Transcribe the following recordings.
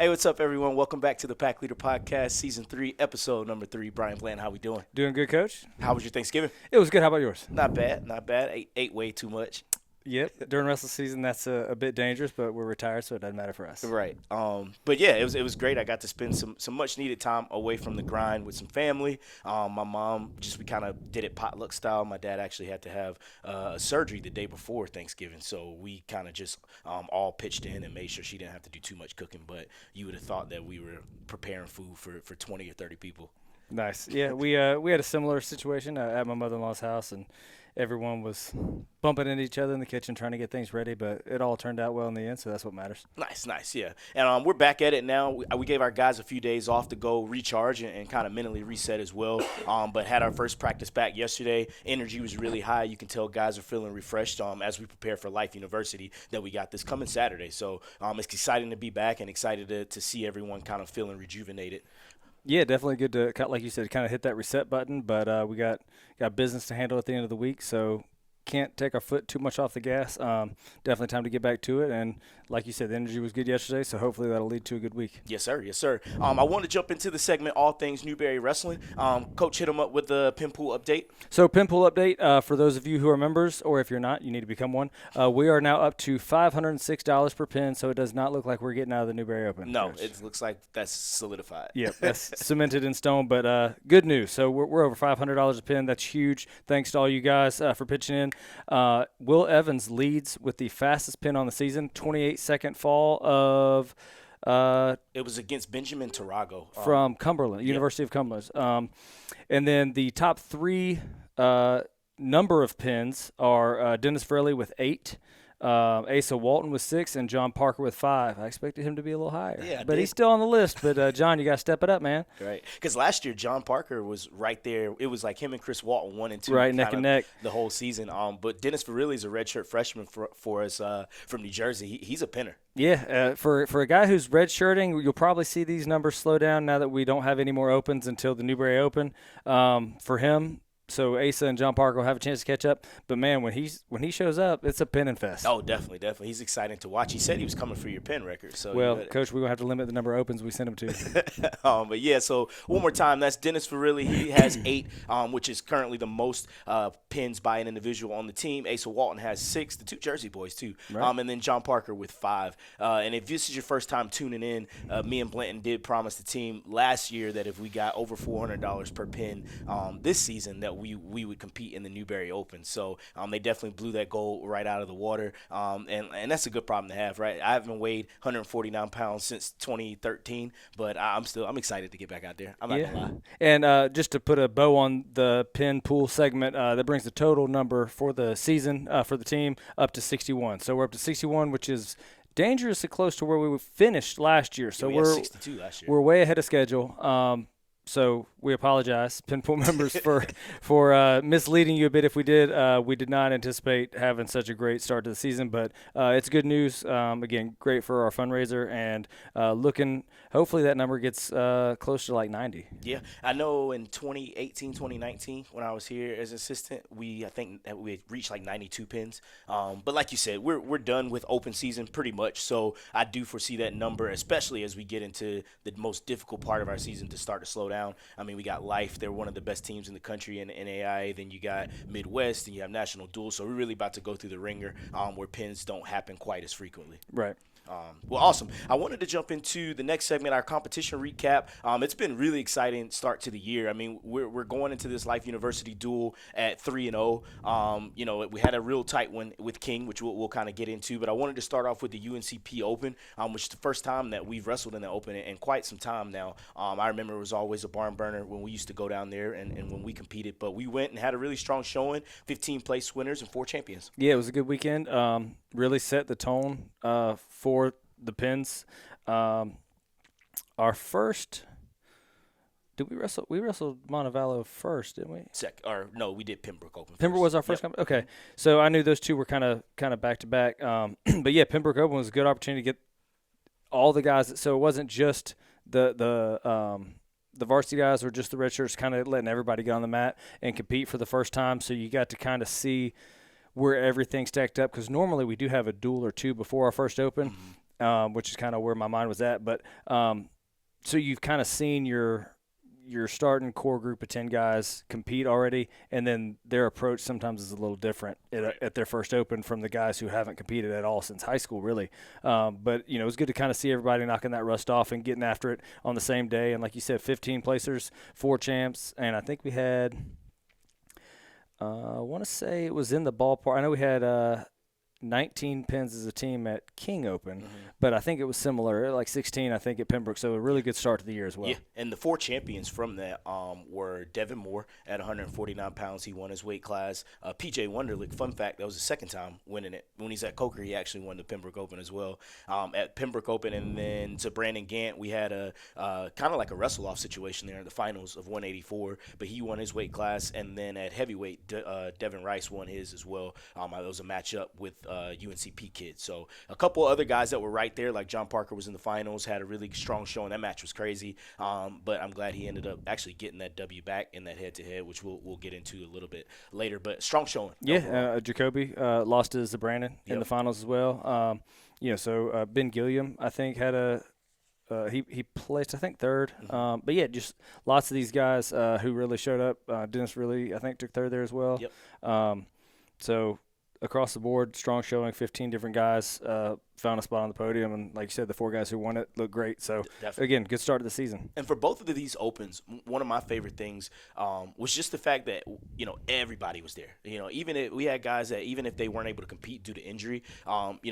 Hey, what's up, everyone? Welcome back to the Pack Leader Podcast, Season 3, Episode number 3. Brian Bland, how we doing? Doing good, Coach? How was your Thanksgiving? It was good. How about yours? Not bad, not bad. Ate way too much. Yep. During the rest of the season, that's a bit dangerous, but we're retired, so it doesn't matter for us. Right. But yeah, it was great. I got to spend some much needed time away from the grind with some family. My mom we kind of did it potluck style. My dad actually had to have a surgery the day before Thanksgiving, so we kind of just all pitched in and made sure she didn't have to do too much cooking. But you would have thought that we were preparing food for 20 or 30 people. Nice. Yeah, we had a similar situation at my mother-in-law's house, and everyone was bumping into each other in the kitchen trying to get things ready, but it all turned out well in the end, so that's what matters. Nice, yeah. And we're back at it now. We gave our guys a few days off to go recharge and kind of mentally reset as well, but had our first practice back yesterday. Energy was really high. You can tell guys are feeling refreshed as we prepare for Life University that we got this coming Saturday. So it's exciting to be back and excited to see everyone kind of feeling rejuvenated. Yeah, definitely good to, like you said, kind of hit that reset button. But we got business to handle at the end of the week, so can't take our foot too much off the gas. Definitely time to get back to it. And like you said, the energy was good yesterday, so hopefully that'll lead to a good week. Yes, sir. I want to jump into the segment, All Things Newberry Wrestling. Coach, hit him up with the pin pool update. So pin pool update, for those of you who are members, or if you're not, you need to become one. We are now up to $506 per pin, so it does not look like we're getting out of the Newberry Open. No, it looks like that's solidified. Yeah, that's cemented in stone, but good news. So we're over $500 a pin. That's huge. Thanks to all you guys for pitching in. Will Evans leads with the fastest pin on the season, 28-second fall of it was against Benjamin Tarago. From Cumberland, University of Cumberland. And then the top three number of pins are Dennis Fraley with 8, Asa Walton with 6, and John Parker with 5. I expected him to be a little higher. Yeah, but he's still on the list. But, John, you got to step it up, man. Right. Because last year, John Parker was right there. It was like him and Chris Walton, 1 and 2. Right, neck and neck. The whole season. But Dennis Verrilli is a redshirt freshman for us from New Jersey. He's a pinner. Yeah, for a guy who's redshirting, you'll probably see these numbers slow down now that we don't have any more opens until the Newberry Open. For him, so Asa and John Parker will have a chance to catch up. But, man, when he shows up, it's a pinning fest. Oh, definitely. He's exciting to watch. He said he was coming for your pin record. So well, Coach, we're going to have to limit the number of opens we send him to. But, yeah, so one more time, that's Dennis Verrilli. He has 8, which is currently the most pins by an individual on the team. Asa Walton has 6, the 2 Jersey boys, too. Right. And then John Parker with 5. And if this is your first time tuning in, me and Blanton did promise the team last year that if we got over $400 per pin this season that we would compete in the Newberry Open. So they definitely blew that goal right out of the water. And that's a good problem to have, right? I haven't weighed 149 pounds since 2013, but I'm excited to get back out there. I'm not going to lie. And just to put a bow on the pin pool segment, that brings the total number for the season for the team up to 61. So we're up to 61, which is dangerously close to where we finished last year. So we're 62 last year. We're way ahead of schedule. So we apologize, Pinpool members, for misleading you a bit if we did. We did not anticipate having such a great start to the season, but it's good news. Again, great for our fundraiser, and looking – hopefully that number gets close to like 90. Yeah. I know in 2018, 2019, when I was here as assistant, I think that we had reached like 92 pins. But like you said, we're done with open season pretty much, so I do foresee that number, especially as we get into the most difficult part of our season, to start to slow down. I mean, we got Life. They're one of the best teams in the country in NAIA. Then you got Midwest, and you have National Dual. So we're really about to go through the ringer where pins don't happen quite as frequently. Right. Well, awesome. I wanted to jump into the next segment, our competition recap. It's been really exciting start to the year. I mean, we're going into this Life University duel at 3-0. We had a real tight one with King, which we'll kind of get into. But I wanted to start off with the UNCP Open, which is the first time that we've wrestled in the Open in quite some time now. I remember it was always a barn burner when we used to go down there and when we competed. But we went and had a really strong showing, 15 place winners and 4 champions. Yeah, it was a good weekend. Really set the tone for the pins. Our first – did we wrestle? We wrestled Montevallo first, didn't we? No, we did Pembroke Open first. Pembroke was our first company? Okay. So I knew those two were kind of back-to-back. But, yeah, Pembroke Open was a good opportunity to get all the guys. So it wasn't just the varsity guys or just the red shirts, kind of letting everybody get on the mat and compete for the first time. So you got to kind of see where everything stacked up, because normally we do have a duel or two before our first Open. which is kind of where my mind was at. But so you've kind of seen your starting core group of 10 guys compete already, and then their approach sometimes is a little different at their first open from the guys who haven't competed at all since high school, really. But, it was good to kind of see everybody knocking that rust off and getting after it on the same day. And like you said, 15 placers, 4 champs, and I think we had I want to say it was in the ballpark. I know we had 19 pins as a team at King Open, but I think it was similar, like 16, I think, at Pembroke. So a really good start to the year as well. Yeah, and the 4 champions from that were Devin Moore at 149 pounds. He won his weight class. PJ Wonderlick, fun fact, that was his second time winning it. When he's at Coker, he actually won the Pembroke Open as well. At Pembroke Open, and then to Brandon Gant, we had a kind of like a wrestle-off situation there in the finals of 184, but he won his weight class. And then at heavyweight, Devin Rice won his as well. It was a matchup with UNCP kid. So a couple other guys that were right there, like John Parker was in the finals, had a really strong showing. That match was crazy, but I'm glad he ended up actually getting that W back in that head-to-head, which we'll get into a little bit later. But strong showing. Yeah, Jacoby lost to Brandon in the finals as well. So Ben Gilliam, I think, had he placed, I think, third. But yeah, just lots of these guys who really showed up. Dennis really, I think, took third there as well. Yep. So across the board, strong showing. 15 different guys found a spot on the podium, and like you said, the 4 guys who won it looked great. So Definitely. Again, good start to the season. And for both of these opens, one of my favorite things was just the fact that everybody was there. Even if we had guys that even if they weren't able to compete due to injury,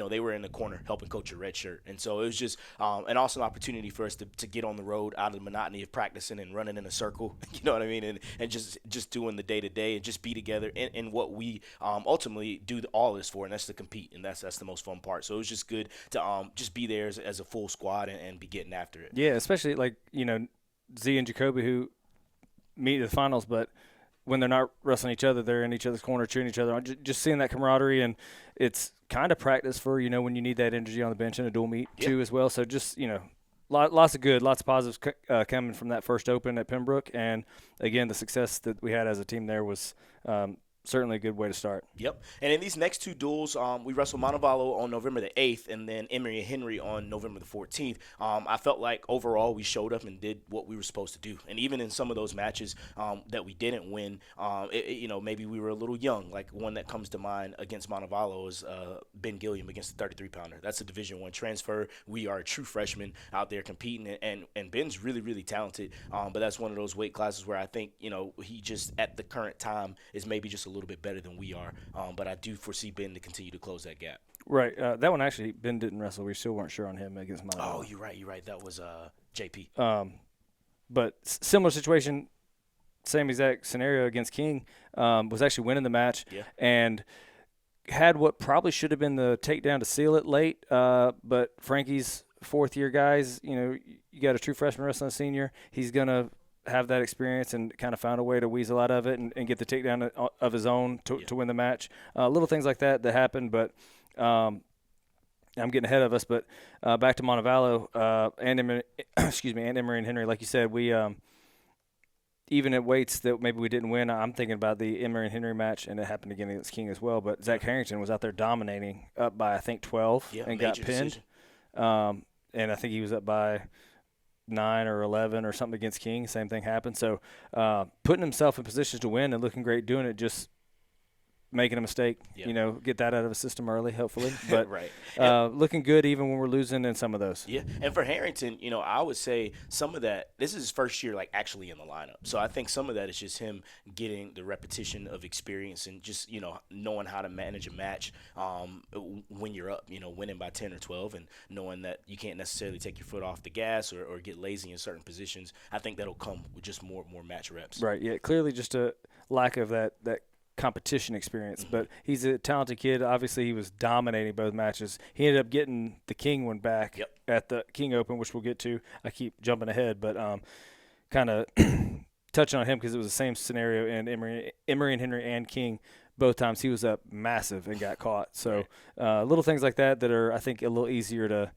they were in the corner helping coach a red shirt. And so it was just an awesome opportunity for us to get on the road out of the monotony of practicing and running in a circle. You know what I mean? And just doing the day to day and just be together in what we ultimately do all this for, and that's to compete, and that's the most fun part. So it was just good to just be there as a full squad and be getting after it. Yeah, especially like Z and Jacoby, who meet in the finals, but when they're not wrestling each other, they're in each other's corner cheering each other on. Just seeing that camaraderie, and it's kind of practice for when you need that energy on the bench in a dual meet too as well. So just lots of positives coming from that first open at Pembroke, and again the success that we had as a team there was certainly a good way to start. Yep. And in these next 2 duels, we wrestled Montevallo on November the 8th and then Emory and Henry on November the 14th. I felt like overall we showed up and did what we were supposed to do. And even in some of those matches that we didn't win, maybe we were a little young. Like one that comes to mind against Montevallo is Ben Gilliam against the 33-pounder. That's a Division I transfer. We are a true freshman out there competing, and Ben's really, really talented. But that's one of those weight classes where I think, he just at the current time is maybe just a little bit better than we are, but I do foresee Ben to continue to close that gap. Right. That one actually, Ben didn't wrestle. We still weren't sure on him against Montevallo. Oh, you're right. That was JP. But similar situation, same exact scenario against King. Was actually winning the match and had what probably should have been the takedown to seal it late. But Frankie's 4th-year guys, you got a true freshman wrestling a senior. He's gonna have that experience and kind of found a way to weasel out of it and get the takedown of his own to win the match. Little things like that happened, but I'm getting ahead of us. But back to Montevallo and Emory and Henry, like you said, we even at weights that maybe we didn't win. I'm thinking about the Emory and Henry match, and it happened again against King as well. But Zach Harrington was out there dominating, up by I think 12, and got pinned. And I think he was up by 9 or 11 or something against King. Same thing happened. So putting himself in positions to win and looking great doing it, just making a mistake, get that out of the system early, hopefully. But looking good even when we're losing in some of those. Yeah, and for Harrington, I would say some of that, this is his first year actually in the lineup. So I think some of that is just him getting the repetition of experience and just, knowing how to manage a match when you're up, winning by 10 or 12 and knowing that you can't necessarily take your foot off the gas or get lazy in certain positions. I think that'll come with just more match reps. Right, yeah, clearly just a lack of that competition experience, but he's a talented kid. Obviously, he was dominating both matches. He ended up getting the King one back at the King Open, which we'll get to. I keep jumping ahead, but kind of touching on him because it was the same scenario in Emory and Henry and King. Both times he was up massive and got caught. So little things like that are, I think, a little easier to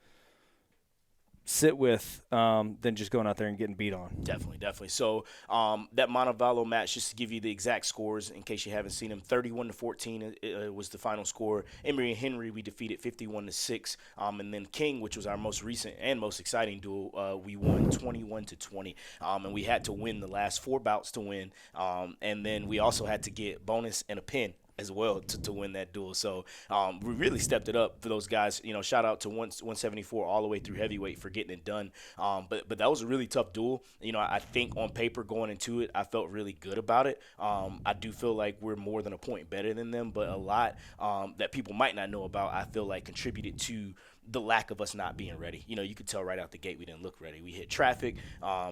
sit with than just going out there and getting beat on. Definitely. So that Montevallo match, just to give you the exact scores in case you haven't seen them, 31-14 was the final score. Emory and Henry we defeated 51-6, and then King, which was our most recent and most exciting duel, we won 21-20, and we had to win the last 4 bouts to win, and then we also had to get bonus and a pin as well to win that duel. So we really stepped it up for those guys. Shout out to 174 all the way through heavyweight for getting it done. But that was a really tough duel. I think on paper going into it, I felt really good about it. I do feel like we're more than a point better than them, but a lot that people might not know about, I feel like contributed to the lack of us not being ready. You could tell right out the gate we didn't look ready. We hit traffic,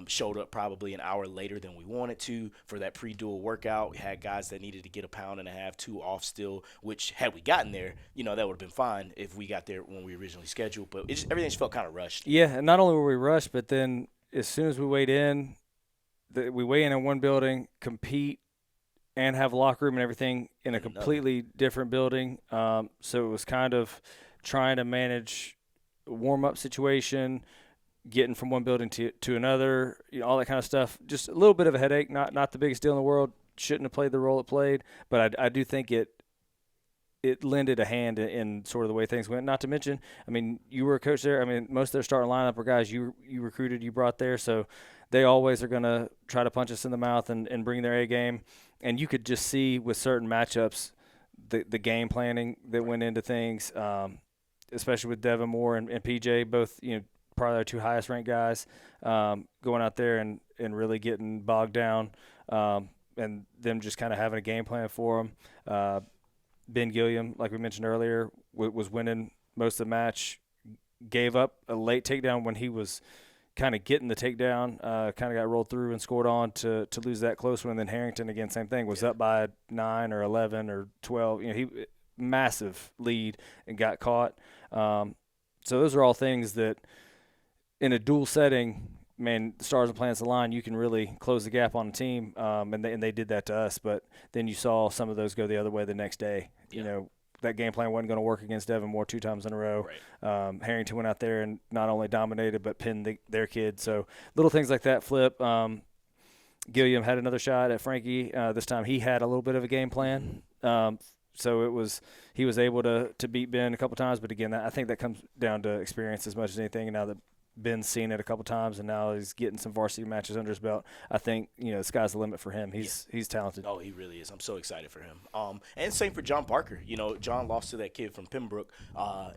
showed up probably an hour later than we wanted to for that pre-duel workout. We had guys that needed to get a pound and a half, 2 off still, which had we gotten there, that would have been fine if we got there when we originally scheduled. But everything just felt kind of rushed. Yeah, and not only were we rushed, but then as soon as we weighed in, we weigh in one building, compete, and have a locker room and everything in a completely different building. So it was kind of trying to manage a warm-up situation, getting from one building to another, all that kind of stuff. Just a little bit of a headache, not the biggest deal in the world. Shouldn't have played the role it played, but I do think it lended a hand in sort of the way things went. Not to mention, you were a coach there. Most of their starting lineup are guys you recruited, you brought there, so they always are going to try to punch us in the mouth and bring their A game. And you could just see with certain matchups the game planning that went into things, especially with Devin Moore and PJ, both probably our 2 highest ranked guys, going out there and really getting bogged down, and them just kind of having a game plan for them. Ben Gilliam, like we mentioned earlier, was winning most of the match, gave up a late takedown when he was kind of getting the takedown, kind of got rolled through and scored on to lose that close one. And then Harrington, again, same thing, was up by 9 or 11 or 12. He massive lead and got caught. So those are all things that in a dual setting, man, the stars and planets align, you can really close the gap on a team, and they did that to us. But then you saw some of those go the other way the next day. Yeah. That game plan wasn't going to work against Devin Moore 2 times in a row. Right. Harrington went out there and not only dominated but pinned their kid. So little things like that flip. Gilliam had another shot at Frankie. This time he had a little bit of a game plan. So he was able to beat Ben a couple times. But, again, I think that comes down to experience as much as anything. And now that Ben's seen it a couple times, and now he's getting some varsity matches under his belt, I think the sky's the limit for him. He's talented. Oh, he really is. I'm so excited for him. And same for John Parker. John lost to that kid from Pembroke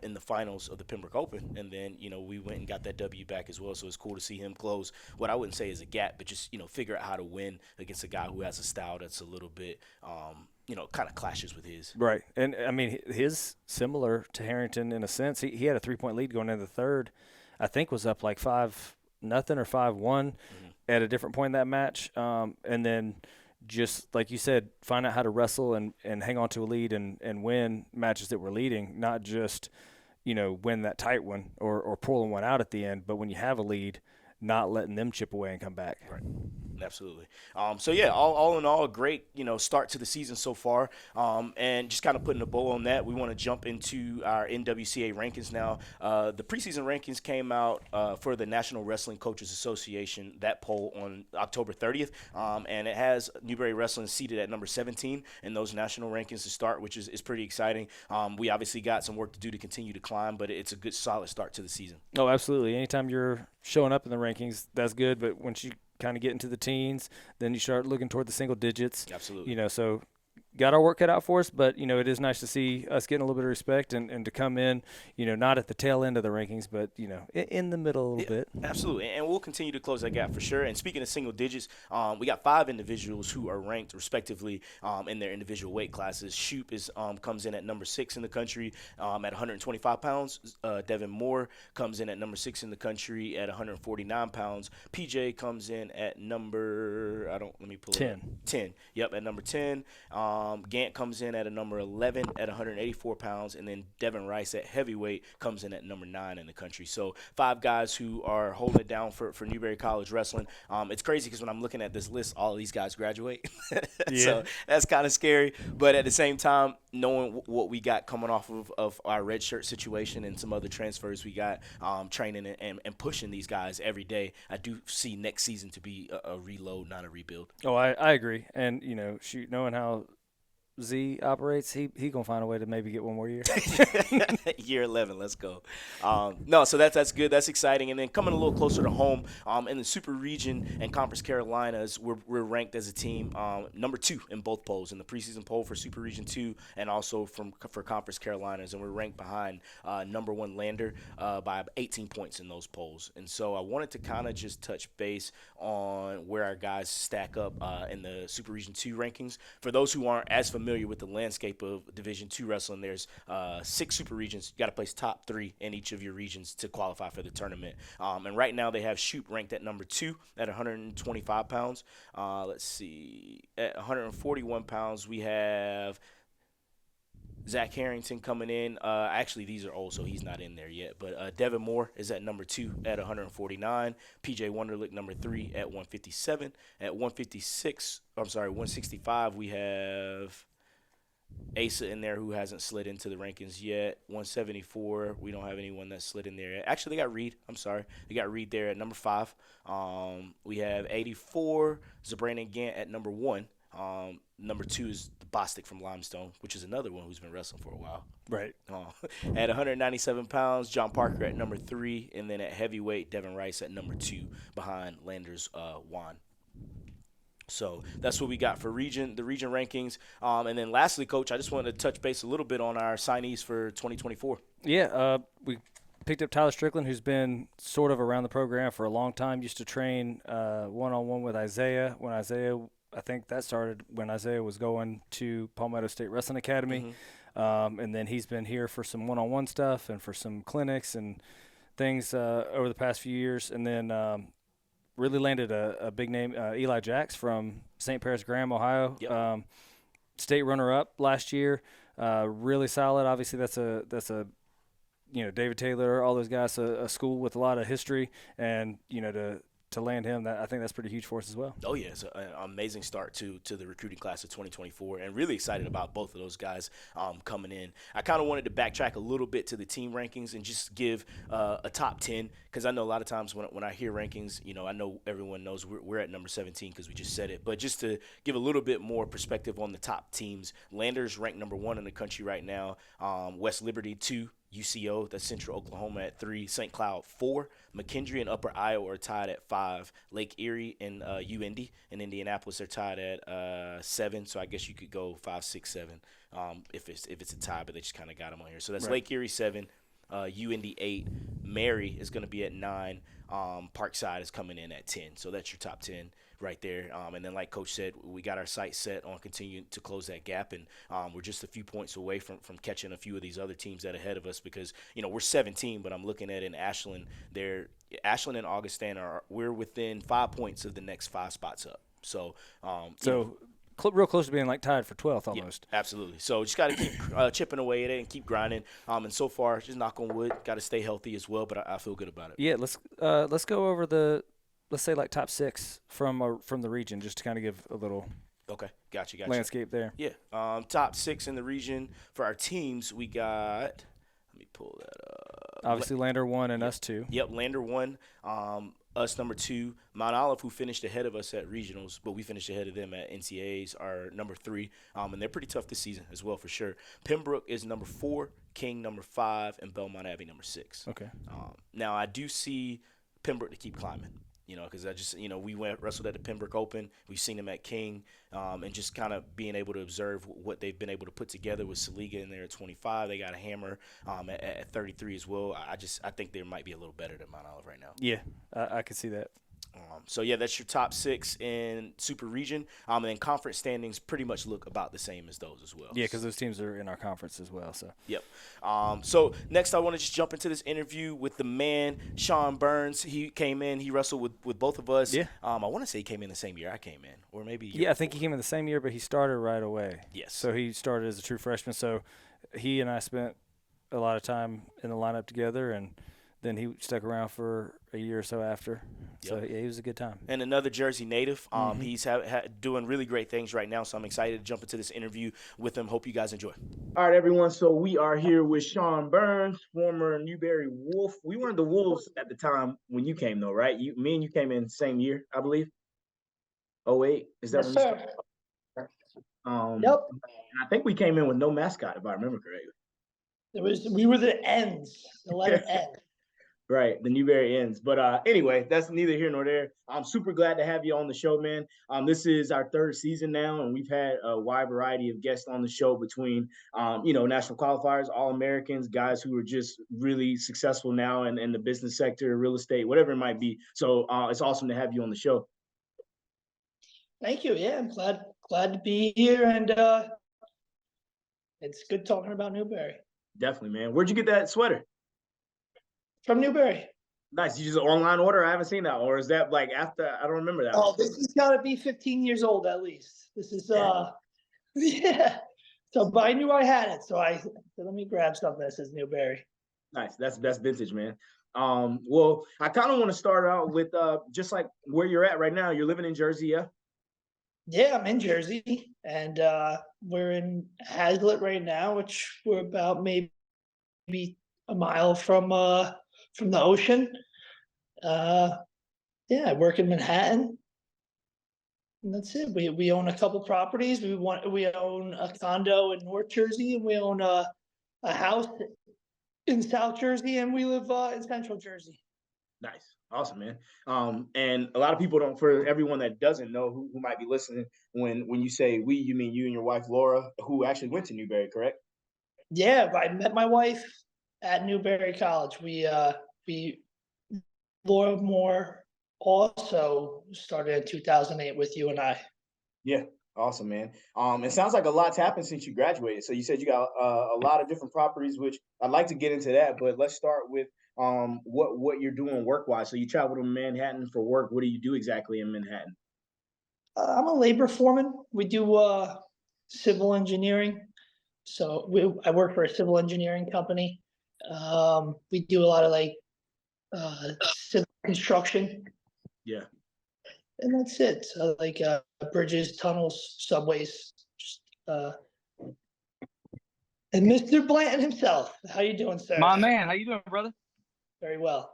in the finals of the Pembroke Open, and then we went and got that W back as well. So it's cool to see him close what I wouldn't say is a gap, but just figure out how to win against a guy who has a style that's a little bit kind of clashes with his. Right, and his similar to Harrington in a sense. He had a 3-point lead going into the third. I think was up like 5-0 or 5-1 at a different point in that match. And then just like you said, find out how to wrestle and hang on to a lead and win matches that we're leading, not just, win that tight one or pulling one out at the end, but when you have a lead, not letting them chip away and come back. Right. Absolutely. So yeah, all in all, a great start to the season so far. And just kind of putting a bow on that, we want to jump into our NWCA rankings now. The preseason rankings came out for the National Wrestling Coaches Association, that poll on October 30th, and it has Newberry Wrestling seated at number 17 in those national rankings to start, which is pretty exciting. We obviously got some work to do to continue to climb, but it's a good solid start to the season. Oh, absolutely. Anytime you're showing up in the rankings, that's good, but once you kind of get into the teens, then you start looking toward the single digits. Absolutely. So got our work cut out for us, but, it is nice to see us getting a little bit of respect and to come in, not at the tail end of the rankings, but, in the middle a little bit. Absolutely. And we'll continue to close that gap for sure. And speaking of single digits, we got 5 individuals who are ranked respectively in their individual weight classes. Shoop comes in at number 6 in the country at 125 pounds. Devin Moore comes in at number 6 in the country at 149 pounds. PJ comes in at number, 10. Yep, at number 10. Gant comes in at a number 11 at 184 pounds, and then Devin Rice at heavyweight comes in at number 9 in the country. So 5 guys who are holding it down for Newberry College Wrestling. It's crazy because when I'm looking at this list, all of these guys graduate. Yeah. So that's kind of scary. But at the same time, knowing what we got coming off of our red shirt situation and some other transfers we got, training and pushing these guys every day, I do see next season to be a reload, not a rebuild. Oh, I agree. And, shoot, knowing how Z operates, he gonna find a way to maybe get one more year. Year 11, let's go. No, so that's good. That's exciting. And then coming a little closer to home, in the Super Region and Conference Carolinas, we're ranked as a team number 2 in both polls, in the preseason poll for Super Region 2 and also for Conference Carolinas. And we're ranked behind number 1 Lander by 18 points in those polls. And so I wanted to kind of just touch base on where our guys stack up in the Super Region 2 rankings. For those who aren't as familiar with the landscape of Division II wrestling, there's 6 super regions. You got to place top 3 in each of your regions to qualify for the tournament. And right now they have Shoot ranked at number 2 at 125 pounds. Let's see, at 141 pounds we have Zach Harrington coming in. Actually, these are old, so he's not in there yet. But Devin Moore is at number 2 at 149. PJ Wonderlick, number 3 at 157. At 165, we have Asa in there who hasn't slid into the rankings yet. 174, we don't have anyone that slid in there yet. Actually, they got Reed. I'm sorry. They got Reed there at number 5. We have 84, Zabrandon Gant at number 1. Number 2 is the Bostic from Limestone, which is another one who's been wrestling for a while. Right. At 197 pounds, John Parker at number 3. And then at heavyweight, Devin Rice at number 2 behind Landers Juan. So that's what we got for the region rankings. And then lastly, Coach, I just wanted to touch base a little bit on our signees for 2024. Yeah, we picked up Tyler Strickland, who's been sort of around the program for a long time. Used to train one-on-one with Isaiah. I think that started when Isaiah was going to Palmetto State Wrestling Academy. Mm-hmm. And then he's been here for some one-on-one stuff and for some clinics and things over the past few years. And then really landed a big name, Eli Jacks from St. Paris Graham, Ohio. Yep. State runner-up last year. Really solid. Obviously, that's a David Taylor, all those guys, a school with a lot of history, and to land him, I think that's pretty huge for us as well. Oh yeah, it's an amazing start to the recruiting class of 2024, and really excited about both of those guys coming in. I kind of wanted to backtrack a little bit to the team rankings and just give a top 10, because I know a lot of times when I hear rankings, I know everyone knows we're at number 17 because we just said it, but just to give a little bit more perspective on the top teams, Landers ranked number 1 in the country right now, West Liberty 2, UCO, that's Central Oklahoma, at 3, St. Cloud 4, McKendree and Upper Iowa are tied at 5, Lake Erie and UIndy in Indianapolis are tied at 7, so I guess you could go 5, 6, 7 if it's a tie, but they just kind of got them on here. So that's right. Lake Erie 7, UIndy 8, Mary is going to be at 9, Parkside is coming in at 10, so that's your top 10 right there. And then like Coach said, we got our sights set on continuing to close that gap, and we're just a few points away from catching a few of these other teams that are ahead of us, because we're 17, but I'm looking at in Ashland, Ashland and Augustine we're within 5 points of the next 5 spots up. So real close to being like tied for 12th almost. Yeah, absolutely. So just got to keep chipping away at it and keep grinding. And so far, just knock on wood, got to stay healthy as well, but I feel good about it. Yeah, let's go over let's say like top 6 from the region, just to kind of give a little gotcha landscape there. Yeah, top 6 in the region for our teams. We got, let me pull that up. Obviously, Lander 1 and us 2. Yep, Lander 1, us number 2. Mount Olive, who finished ahead of us at regionals, but we finished ahead of them at NCAAs, are number 3, and they're pretty tough this season as well for sure. Pembroke is number 4, King number 5, and Belmont Abbey number 6. Okay. Now I do see Pembroke to keep climbing. Because I just, we wrestled at the Pembroke Open. We've seen them at King, and just kind of being able to observe what they've been able to put together with Saliga in there at 25. They got a Hammer at 33 as well. I think they might be a little better than Mount Olive right now. Yeah, I could see that. So yeah, that's your top 6 in Super Region. And then conference standings pretty much look about the same as those as well. Yeah, because those teams are in our conference as well. So Yep. So next, I want to just jump into this interview with the man, Sean Byrnes. He came in. He wrestled with both of us. Yeah. I want to say he came in the same year I came in, or maybe yeah, I think he came in the same year, but he started right away. Yes. So he started as a true freshman. So he and I spent a lot of time in the lineup together, and then he stuck around for a year or so after. So yeah, he was a good time. And another Jersey native. He's doing really great things right now. So I'm excited to jump into this interview with him. Hope you guys enjoy. All right, everyone. So we are here with Sean Byrnes, former Newberry Wolf. We weren't the Wolves at the time when you came, though, right? Me and you came in the same year, I believe. 08. Is that Yes, when sir. you started? Yep. And I think we came in with no mascot, if I remember correctly. We were the ends, the letter N. Right, the Newberry ends. But anyway, that's neither here nor there. I'm super glad to have you on the show, man. This is our 3rd season now, and we've had a wide variety of guests on the show between, national qualifiers, All-Americans, guys who are just really successful now in the business sector, real estate, whatever it might be. So it's awesome to have you on the show. Thank you. Yeah, I'm glad to be here, and it's good talking about Newberry. Definitely, man. Where'd you get that sweater? From Newberry. Nice. You just online order? I haven't seen that. Or is that like after? I don't remember that. Oh, this has got to be 15 years old at least. This is yeah. So, but I knew I had it, so I said, let me grab something that says Newberry. Nice. That's vintage, man. Well, I kind of want to start out with just like where you're at right now. You're living in Jersey, yeah? Yeah, I'm in Jersey, and we're in Hazlitt right now, which we're about maybe a mile from the ocean. Yeah, I work in Manhattan, and that's it. We own a couple properties. We own a condo in North Jersey, and we own a house in South Jersey, and we live in Central Jersey. Nice. Awesome, man. And a lot of people don't, for everyone that doesn't know who might be listening, when you say we, you mean you and your wife, Laura, who actually went to Newberry, correct? Yeah, I met my wife at Newberry College. Laura Moore also started in 2008 with you and I. Yeah. Awesome, man. It sounds like a lot's happened since you graduated. So you said you got a lot of different properties, which I'd like to get into that, but let's start with what you're doing work-wise. So you travel to Manhattan for work. What do you do exactly in Manhattan? I'm a labor foreman. We do civil engineering. So I work for a civil engineering company. We do a lot of civil construction. Yeah. And that's it. So bridges, tunnels, subways. Just, and Mr. Blanton himself. How you doing, sir? My man, how you doing, brother? Very well.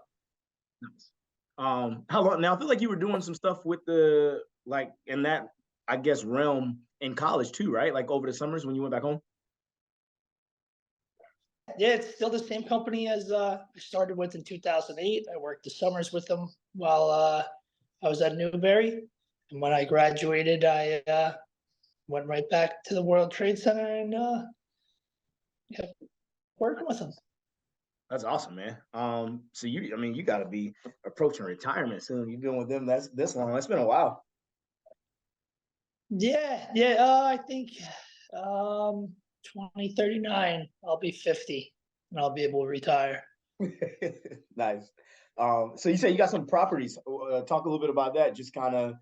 Nice. How long now? I feel like you were doing some stuff with in that, I guess, realm in college too, right? Like over the summers when you went back home? Yeah, it's still the same company as I started with in 2008. I worked the summers with them while I was at Newberry. And when I graduated, I went right back to the World Trade Center and kept working with them. That's awesome, man. So you got to be approaching retirement soon. You've been with them this long. That's been a while. Yeah. I think 2039, I'll be 50 and I'll be able to retire. Nice. So you say you got some properties. Talk a little bit about that. Just kind of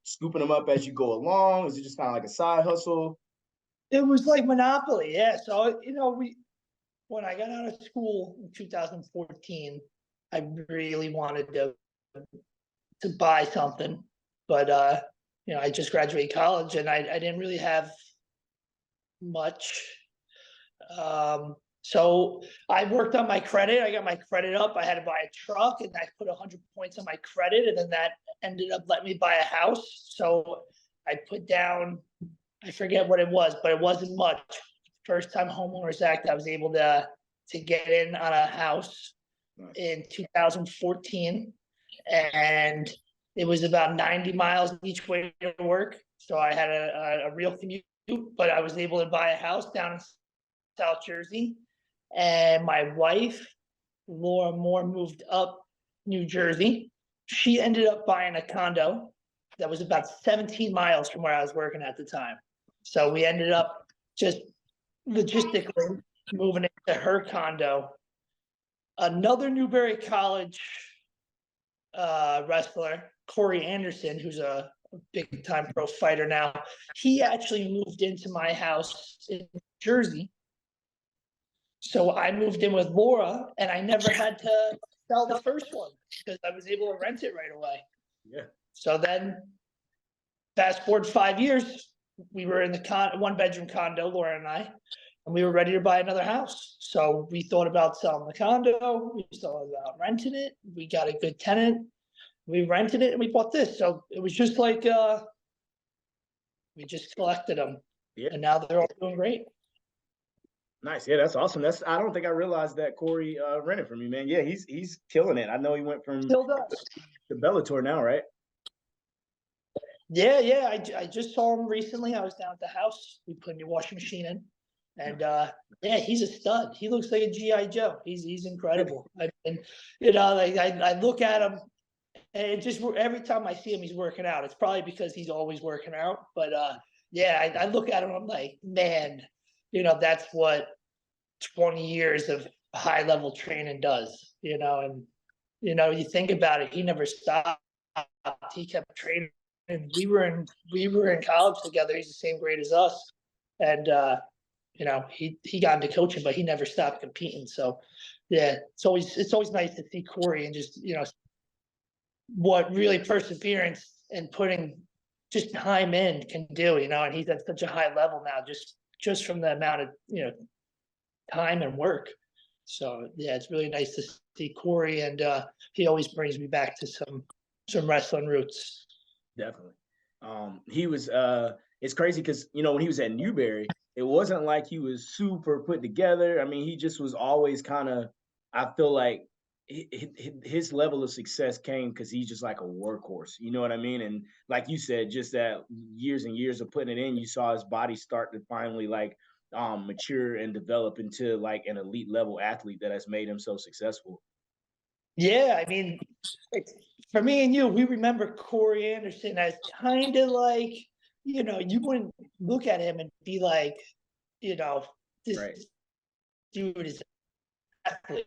scooping them up as you go along. Is it just kind of like a side hustle? It was like Monopoly, yeah. So when I got out of school in 2014, I really wanted to buy something, but I just graduated college and I didn't really have much. So I worked on my credit. I got my credit up. I had to buy a truck and I put 100 points on my credit, and then that ended up letting me buy a house. So I put down, I forget what it was, but it wasn't much. First time homeowners act, I was able to get in on a house in 2014, and it was about 90 miles each way to work. So I had a real commute, but I was able to buy a house down in South Jersey. And my wife, Laura Moore, moved up New Jersey. she ended up buying a condo that was about 17 miles from where I was working at the time. So we ended up just logistically moving into her condo. Another Newberry College wrestler, Corey Anderson, who's a big time pro fighter now, he actually moved into my house in Jersey. So I moved in with Laura, and I never had to sell the first one because I was able to rent it right away. Yeah. So then, fast forward 5 years, we were in the one-bedroom condo, Laura and I, and we were ready to buy another house. So we thought about selling the condo. We thought about renting it. We got a good tenant. We rented it, and we bought this. So it was just like we just collected them, and now they're all doing great. Nice. Yeah, that's awesome. I don't think I realized that Corey rented from you, man. Yeah, he's killing it. I know he went from Still does. to Bellator now, right? Yeah. I just saw him recently. I was down at the house. We put a new washing machine in, and yeah, he's a stud. He looks like a GI Joe. He's incredible. I look at him, and it just every time I see him, he's working out. It's probably because he's always working out, but yeah, I look at him. I'm like, man, that's what 20 years of high level training does. And you think about it, he never stopped. He kept training. And we were in college together. He's the same grade as us, and he got into coaching, but he never stopped competing. So, yeah, it's always nice to see Corey and just what really perseverance and putting just time in can do. And he's at such a high level now, just from the amount of time and work. So yeah, it's really nice to see Corey, and he always brings me back to some wrestling roots. Definitely. He was it's crazy because when he was at Newberry, it wasn't like he was super put together. I mean, he just was always kind of, I feel like his level of success came because he's just like a workhorse, you know what I mean? And like you said, just that years and years of putting it in, you saw his body start to finally like mature and develop into like an elite level athlete that has made him so successful. Yeah, I mean, for me and you, we remember Corey Anderson as kind of like, you wouldn't look at him and be like, this Right. dude is an athlete.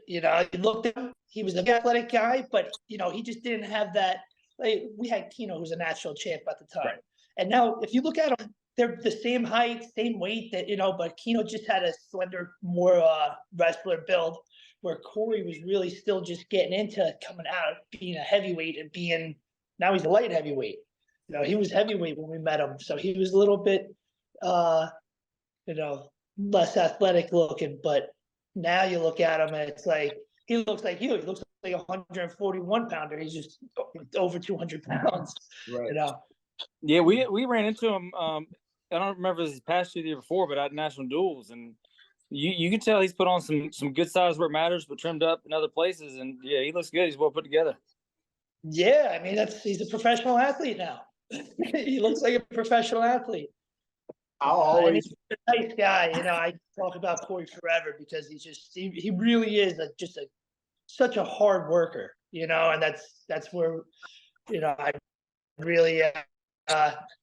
You looked at him, he was an athletic guy, but, he just didn't have that. Like, we had Keno, who's a national champ at the time. Right. And now, if you look at him, they're the same height, same weight, but Keno just had a slender, more wrestler build, where Corey was really still just getting into coming out, being a heavyweight and now he's a light heavyweight. He was heavyweight when we met him. So he was a little bit, less athletic looking, but now you look at him and it's like, he looks like you. He looks like a 141 pounder. He's just over 200 pounds, Right. Yeah, we ran into him. I don't remember if it was past year or the year before, but at national duels, and you can tell he's put on some good size where it matters, but trimmed up in other places. And yeah, he looks good. He's well put together. Yeah, I mean he's a professional athlete now. He looks like a professional athlete. I'll always he's a nice guy. I talk about Corey forever because he really is such a hard worker. And that's where I really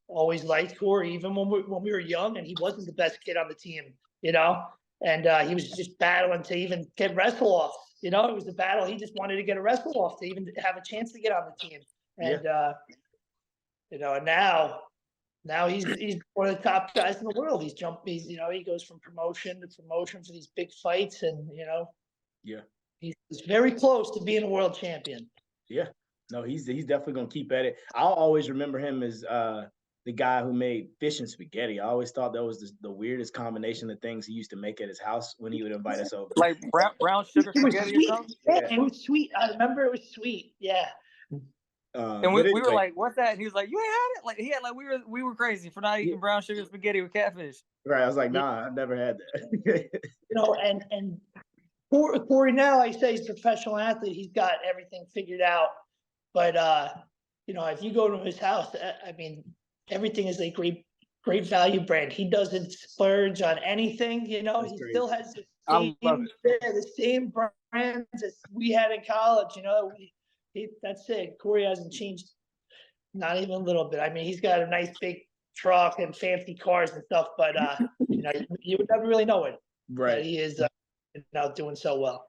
always liked Corey, even when we were young, and he wasn't the best kid on the team. And he was just battling to even get wrestle off. It was a battle. He just wanted to get a wrestle off to even have a chance to get on the team. And and now he's one of the top guys in the world. He goes from promotion to promotion for these big fights, and he's very close to being a world champion. Yeah, no, he's definitely gonna keep at it. I'll always remember him as the guy who made fish and spaghetti. I always thought that was the weirdest combination of things he used to make at his house when he would invite us over. Like brown sugar spaghetti or something? Yeah, it was sweet. I remember it was sweet. Yeah. And we were like, "What's that?" And he was like, "You ain't had it." Like he had we were crazy for not eating brown sugar spaghetti with catfish. Right. I was like, "Nah, I've never had that." And Corey now, I say he's a professional athlete. He's got everything figured out. But if you go to his house, I mean, everything is a great value brand. He doesn't splurge on anything. He still has the same brands as we had in college. That's it. Corey hasn't changed, not even a little bit. I mean, he's got a nice big truck and fancy cars and stuff, but you would never really know it. Right. That he is doing so well.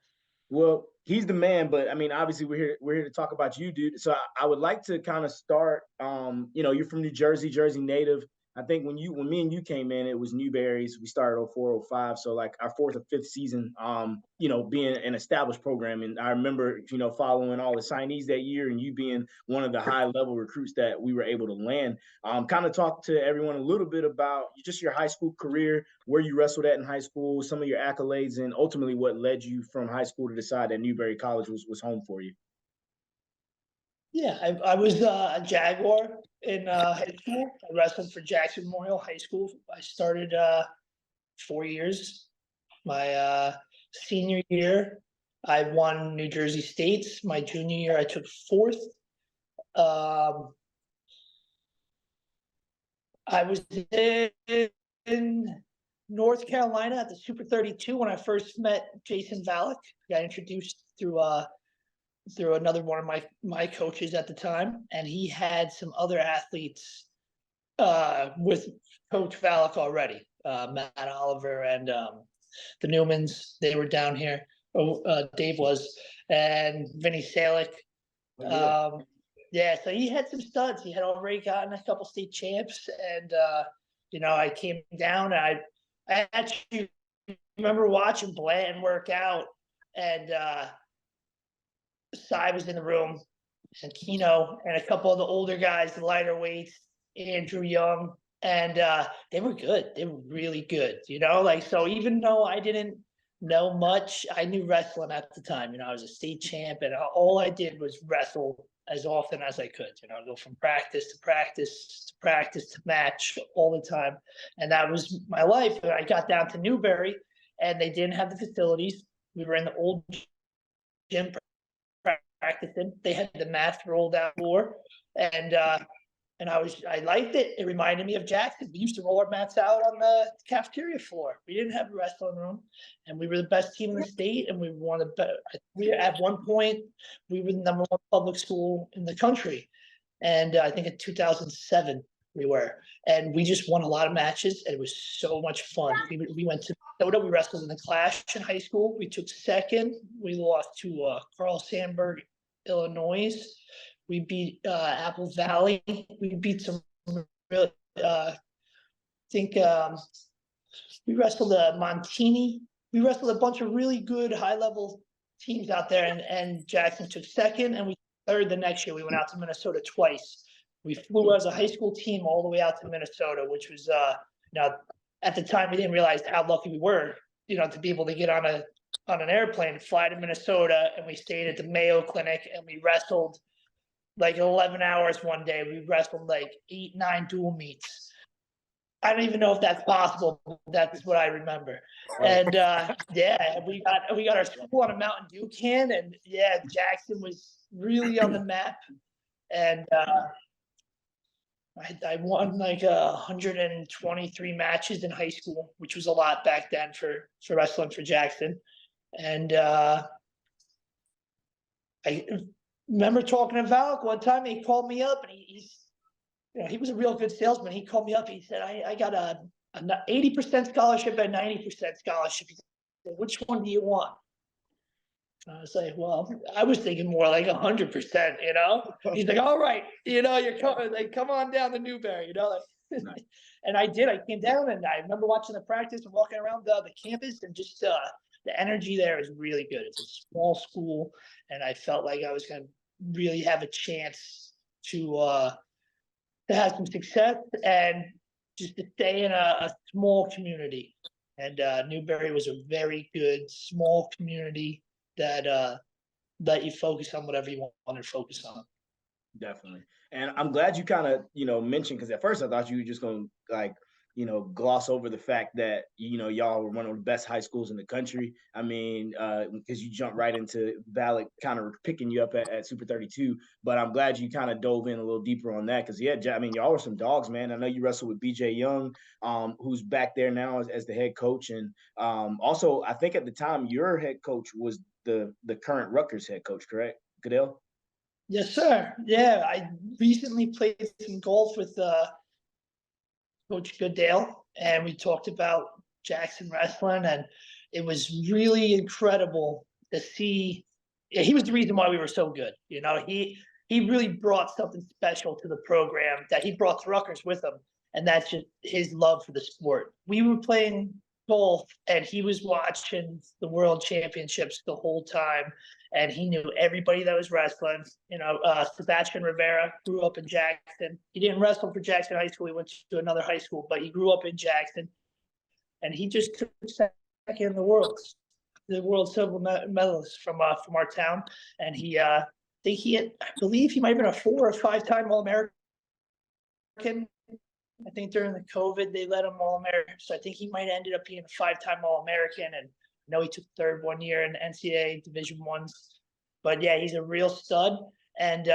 Well, he's the man, but I mean, obviously we're here to talk about you, dude. So I would like to kind of start. You're from New Jersey, Jersey native. I think when me and you came in, it was Newberry's. We started 04, 05. So like our fourth or fifth season, being an established program. And I remember, following all the signees that year and you being one of the high level recruits that we were able to land. Kind of talk to everyone a little bit about just your high school career, where you wrestled at in high school, some of your accolades, and ultimately what led you from high school to decide that Newberry College was home for you. Yeah, I was a Jaguar in high school. I wrestled for Jackson Memorial High School. I started 4 years. My senior year, I won New Jersey States. My junior year, I took fourth. I was in North Carolina at the Super 32 when I first met Jason Valek. I got introduced through another one of my coaches at the time, and he had some other athletes with Coach Valek already. Matt Oliver and the Newmans, they were down here. Dave was, and Vinny Salick. So he had some studs. He had already gotten a couple state champs, and I came down. I actually remember watching Blanton work out, and Cy was in the room, and Keno, and a couple of the older guys, the lighter weights, Andrew Young, and they were good. They were really good, so even though I didn't know much, I knew wrestling at the time. I was a state champ, and all I did was wrestle as often as I could, go from practice to practice to practice to match all the time. And that was my life. And I got down to Newberry, and they didn't have the facilities. We were in the old gym practicing. They had the mats rolled out floor, and I liked it. It reminded me of Jackson. We used to roll our mats out on the cafeteria floor. We didn't have a wrestling room, and we were the best team in the state. And we won at one point we were the number one public school in the country, and I think in 2007 we were, and we just won a lot of matches, and it was so much fun. We went to Minnesota. We wrestled in the Clash in high school. We took second. We lost to Carl Sandburg, Illinois. We beat Apple Valley. We beat some really, we wrestled Montini. We wrestled a bunch of really good high-level teams out there, and Jackson took second, and we third the next year. We went out to Minnesota twice. We flew as a high school team all the way out to Minnesota, which was, at the time we didn't realize how lucky we were, to be able to get on an airplane, fly to Minnesota, and we stayed at the Mayo Clinic, and we wrestled like 11 hours one day. We wrestled like 8, 9 dual meets. I don't even know if that's possible. But that's what I remember. And we got our school on a Mountain Dew can, and Jackson was really on the map. And I won like 123 matches in high school, which was a lot back then for wrestling for Jackson. And I remember talking to Valek one time. He called me up, and he was a real good salesman. He called me up. He said, I got a 80% scholarship and 90% scholarship. He said, which one do you want? I was like, well, I was thinking more like 100%, He's like, all right, you're coming, like, come on down to Newberry, Nice. And I did. I came down, and I remember watching the practice and walking around the campus, and just the energy there is really good. It's a small school, and I felt like I was going to really have a chance to have some success and just to stay in a small community. And Newberry was a very good small community that let you focus on whatever you want to focus on. Definitely. And I'm glad you kind of, mentioned, because at first I thought you were just going to gloss over the fact that, y'all were one of the best high schools in the country. I mean, because you jumped right into Valek kind of picking you up at Super 32. But I'm glad you kind of dove in a little deeper on that, because, y'all were some dogs, man. I know you wrestled with BJ Young, who's back there now as the head coach. And also, I think at the time, your head coach was the current Rutgers head coach, correct, Goodell? Yes, sir. Yeah, I recently played some golf with Coach Goodale, and we talked about Jackson wrestling, and it was really incredible to see. Yeah, he was the reason why we were so good. He really brought something special to the program that he brought to Rutgers with him, and that's just his love for the sport. We were playing golf, and he was watching the World Championships the whole time, and he knew everybody that was wrestling. Sebastian Rivera grew up in Jackson. He didn't wrestle for Jackson High School. He went to another high school, but he grew up in Jackson, and he just took second in the world silver medalist from our town, and I believe he might have been a 4 or 5-time All-American. I think during the COVID, they let him All-American. So I think he might have ended up being a 5-time All-American. And I know he took third one year in NCAA Division Ones. But yeah, he's a real stud. And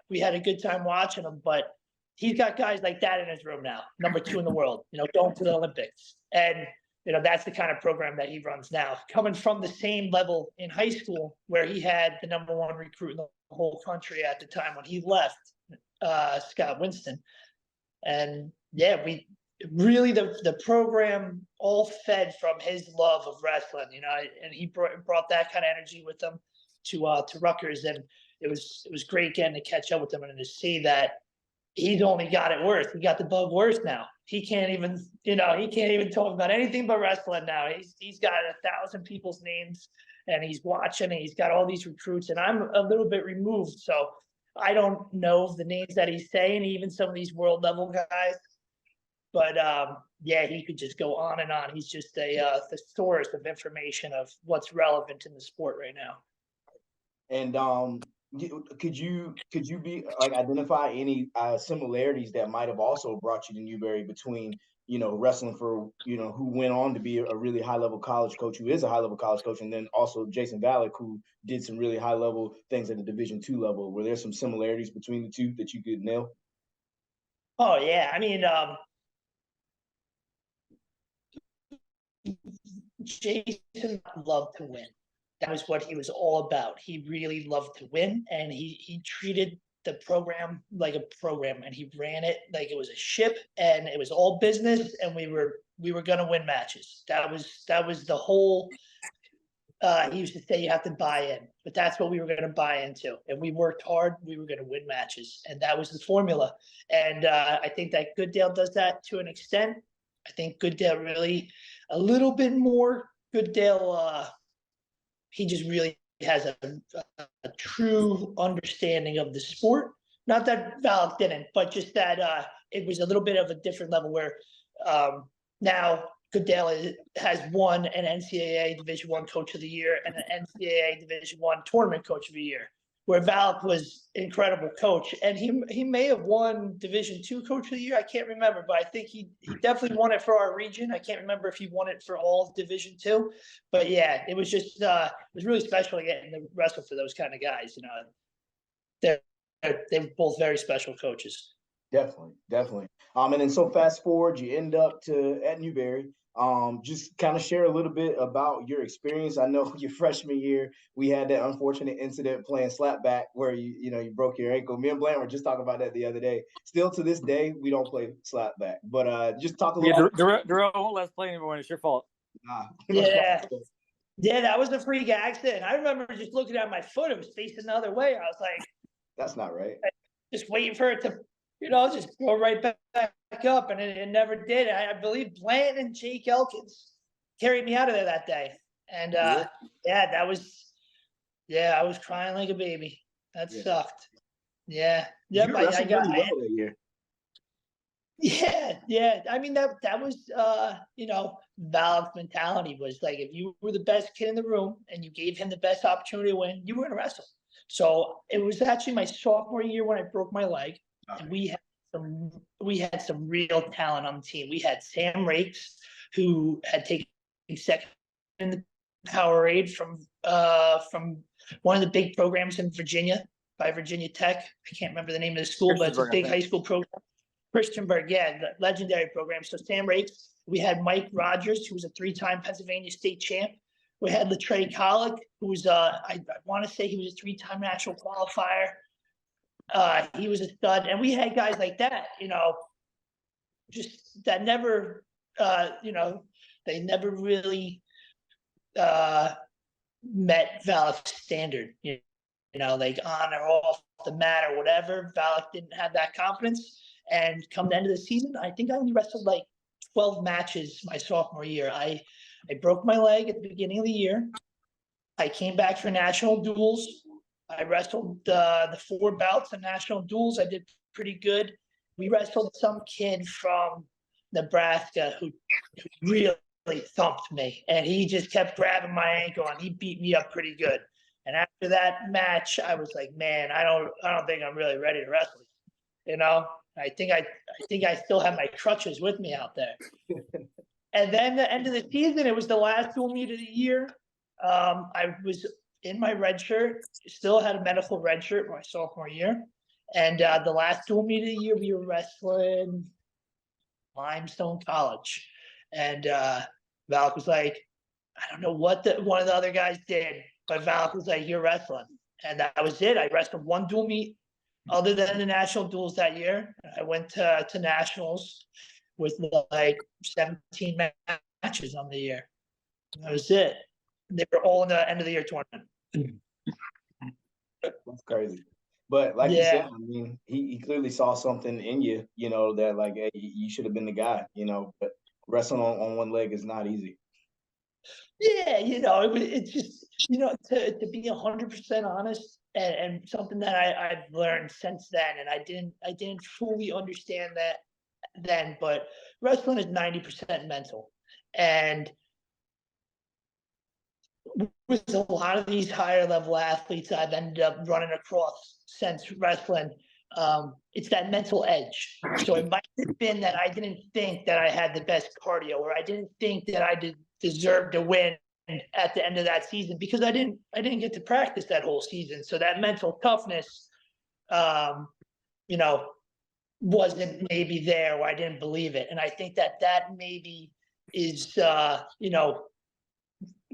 we had a good time watching him. But he's got guys like that in his room now, number 2 in the world, going to the Olympics. And, that's the kind of program that he runs now. Coming from the same level in high school where he had the number 1 recruit in the whole country at the time when he left, Scott Winston. And yeah, we really the program all fed from his love of wrestling, and he brought that kind of energy with him to Rutgers, and it was great getting to catch up with him and to see that he's only got it worse. He got the bug worse now. He can't even talk about anything but wrestling now. He's got 1,000 people's names, and he's watching, and he's got all these recruits, and I'm a little bit removed, so I don't know the names that he's saying, even some of these world level guys. But yeah, he could just go on and on. He's just a thesaurus of information of what's relevant in the sport right now. And could you be like identify any similarities that might have also brought you to Newberry between wrestling for who went on to be a really high level college coach, who is a high level college coach, and then also Jason Valek, who did some really high level things at the Division II level. Were there some similarities between the two that you could nail? Oh yeah, I mean, Jason loved to win. That was what he was all about. He really loved to win, and he treated the program like a program, and he ran it like it was a ship, and it was all business, and we were going to win matches. That was the whole. He used to say you have to buy in, but that's what we were going to buy into. And we worked hard. We were going to win matches, and that was the formula. And I think that Goodale does that to an extent. I think Goodale really a little bit more. Goodale, he just really has a true understanding of the sport. Not that Valak didn't, but just that it was a little bit of a different level where now Goodale has won an NCAA Division I Coach of the Year and an NCAA Division I Tournament Coach of the Year, where Valak was incredible coach. And he may have won Division II Coach of the Year. I can't remember, but I think he definitely won it for our region. I can't remember if he won it for all of Division II. But yeah, it was just it was really special getting to wrestle for those kind of guys. They're both very special coaches. Definitely. And then so fast forward, you end up at Newberry. Just kind of share a little bit about your experience. I know your freshman year, we had that unfortunate incident playing slapback where you broke your ankle. Me and Bland were just talking about that the other day. Still to this day, we don't play slapback. But just talk a little bit. Darrell won't let us play anymore, and it's your fault. Yeah. Yeah, that was a freak accident. I remember just looking at my foot. It was facing the other way. I was like, that's not right. Just waiting for it to just go right back up, and it never did. I believe Bland and Jake Elkins carried me out of there that day. And I was crying like a baby. That sucked. Yeah. Yeah. You wrestled really well that year. Yeah. I mean, that was, Valak's mentality was like, if you were the best kid in the room and you gave him the best opportunity to win, you were going to wrestle. So it was actually my sophomore year when I broke my leg. And we had some real talent on the team. We had Sam Rakes, who had taken second in the Powerade from one of the big programs in Virginia by Virginia Tech. I can't remember the name of the school, but it's a big high school program. Christiansburg, the legendary program. So Sam Rakes. We had Mike Rogers, who was a 3-time Pennsylvania state champ. We had Latrey Collick, who was I want to say he was a 3-time national qualifier. He was a stud, and we had guys like that, just that never, they never really met Valak's standard. Like on or off the mat or whatever. Valak didn't have that confidence. And come the end of the season, I think I only wrestled like 12 matches my sophomore year. I broke my leg at the beginning of the year. I came back for national duels. I wrestled the 4 bouts of national duels. I did pretty good. We wrestled some kid from Nebraska who really thumped me, and he just kept grabbing my ankle, and he beat me up pretty good. And after that match, I was like, man, I don't think I'm really ready to wrestle. I think I still have my crutches with me out there. And then the end of the season, it was the last dual meet of the year. I was in my red shirt, still had a medical red shirt my sophomore year. And the last dual meet of the year, we were wrestling Limestone College. And Valak was like, I don't know what one of the other guys did, but Valak was like, you're wrestling. And that was it. I wrestled 1 dual meet other than the national duels that year. I went to nationals with like 17 matches on the year. That was it. They were all in the end of the year tournament. That's crazy. But like you said, I mean, he clearly saw something in you, that like, hey, you should have been the guy, but wrestling on one leg is not easy. Yeah, it's just, to be 100% honest, and something that I've learned since then, and I didn't fully understand that then, but wrestling is 90% mental. And with a lot of these higher level athletes I've ended up running across since wrestling, it's that mental edge. So it might have been that I didn't think that I had the best cardio, or I didn't think that I deserved to win at the end of that season, because I didn't get to practice that whole season. So that mental toughness, wasn't maybe there, or I didn't believe it. And I think that maybe is,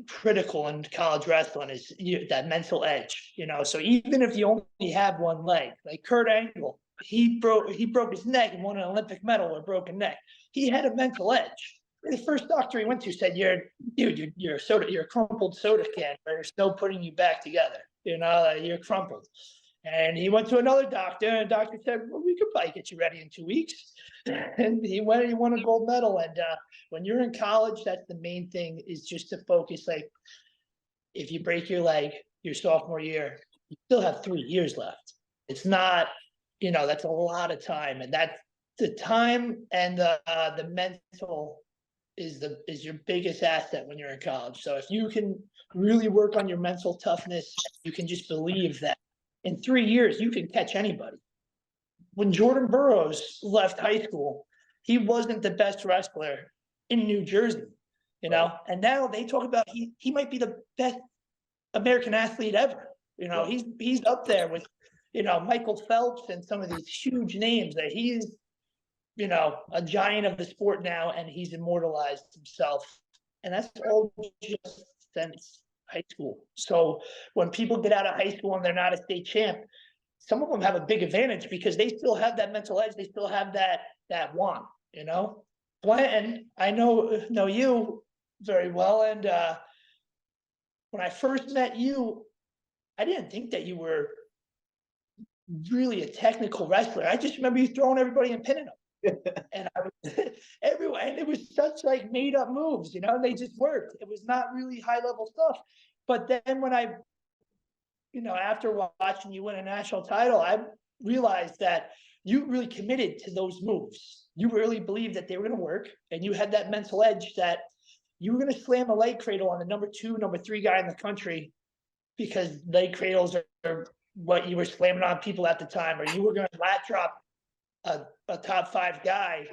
critical in college wrestling, is that mental edge. So even if you only have one leg, like Kurt Angle, he broke his neck and won an Olympic medal with a broken neck. He had a mental edge. The first doctor he went to said, you're a crumpled soda can. There's no putting you back together. You're crumpled. And he went to another doctor, and the doctor said, well, we could probably get you ready in 2 weeks. And he won a gold medal. And when you're in college, that's the main thing, is just to focus. Like, if you break your leg your sophomore year, you still have 3 years left. It's not, that's a lot of time. And that's the time, and the mental is your biggest asset when you're in college. So if you can really work on your mental toughness, you can just believe that in 3 years, you can catch anybody. When Jordan Burroughs left high school, he wasn't the best wrestler in New Jersey, right. And now they talk about he might be the best American athlete ever. Right. He's up there with, Michael Phelps and some of these huge names, that he's, a giant of the sport now, and he's immortalized himself. And that's all just since high school. So when people get out of high school and they're not a state champ, some of them have a big advantage because they still have that mental edge. They still have that want, Blanton, I know you very well. And when I first met you, I didn't think that you were really a technical wrestler. I just remember you throwing everybody and pinning them. And I was everyone, and it was such like made up moves, they just worked. It was not really high level stuff. But then when I, after watching you win a national title, I realized that you really committed to those moves. You really believed that they were going to work, and you had that mental edge that you were going to slam a leg cradle on the number 2, number 3 guy in the country, because leg cradles are what you were slamming on people at the time, or you were going to lat drop a top 5 guy.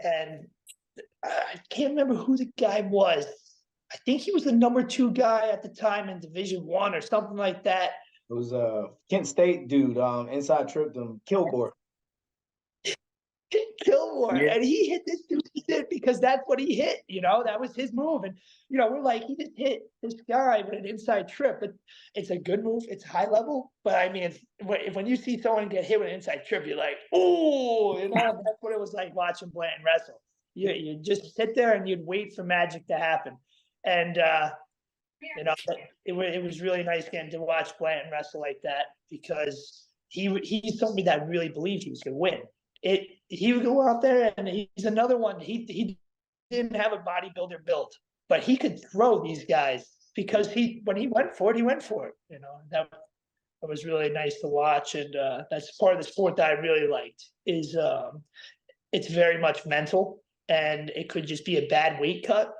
And I can't remember who the guy was. I think he was the number 2 guy at the time in Division I or something like that. It was Kent State dude, inside tripped him, Kilgore. Gilmore, Yeah. and he hit this dude because that's what he hit. That was his move, and we're like, he just hit this guy with an inside trip. But it's a good move. It's high level, but I mean, when you see someone get hit with an inside trip, you're like, oh, that's what it was like watching Blanton wrestle. You just sit there and you'd wait for magic to happen, and it was really nice getting to watch Blanton wrestle like that because he's somebody that really believed he was going to win. He would go out there and he's another one. He didn't have a bodybuilder build, but he could throw these guys because when he went for it, he went for it. That was really nice to watch, and that's part of the sport that I really liked. Is it's very much mental, and it could just be a bad weight cut,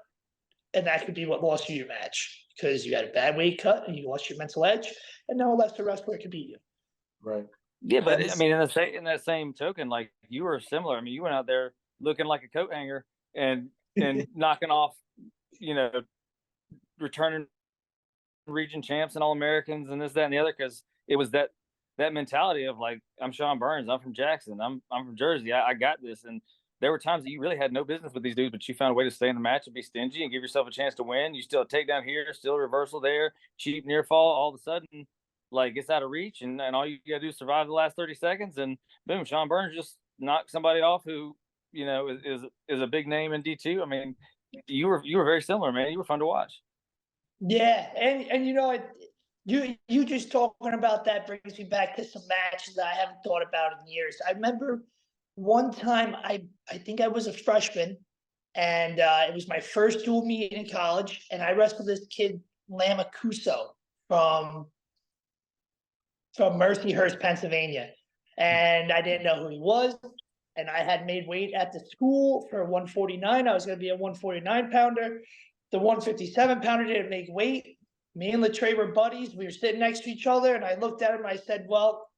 and that could be what lost you your match because you had a bad weight cut and you lost your mental edge, and no less the wrestler could beat you. Right. Yeah, but I mean, in that same token, like you were similar. I mean, you went out there looking like a coat hanger and knocking off, returning region champs and All Americans and this, that, and the other, because it was that mentality of like, I'm Sean Byrnes, I'm from Jackson, I'm from Jersey, I got this. And there were times that you really had no business with these dudes, but you found a way to stay in the match and be stingy and give yourself a chance to win. You still take down here, still reversal there, cheap near fall. All of a sudden, like, it's out of reach, and all you got to do is survive the last 30 seconds, and boom, Sean Byrnes just knocked somebody off who, is a big name in D2. I mean, you were very similar, man. You were fun to watch. Yeah, and you just talking about that brings me back to some matches that I haven't thought about in years. I remember one time I think I was a freshman, and it was my first dual meet in college, and I wrestled this kid Lamacuso from Mercyhurst, Pennsylvania, and I didn't know who he was, and I had made weight at the school for 149. I was going to be a 149 pounder. The 157 pounder didn't make weight. Me and Latre were buddies. We were sitting next to each other, and I looked at him. I said, "Well,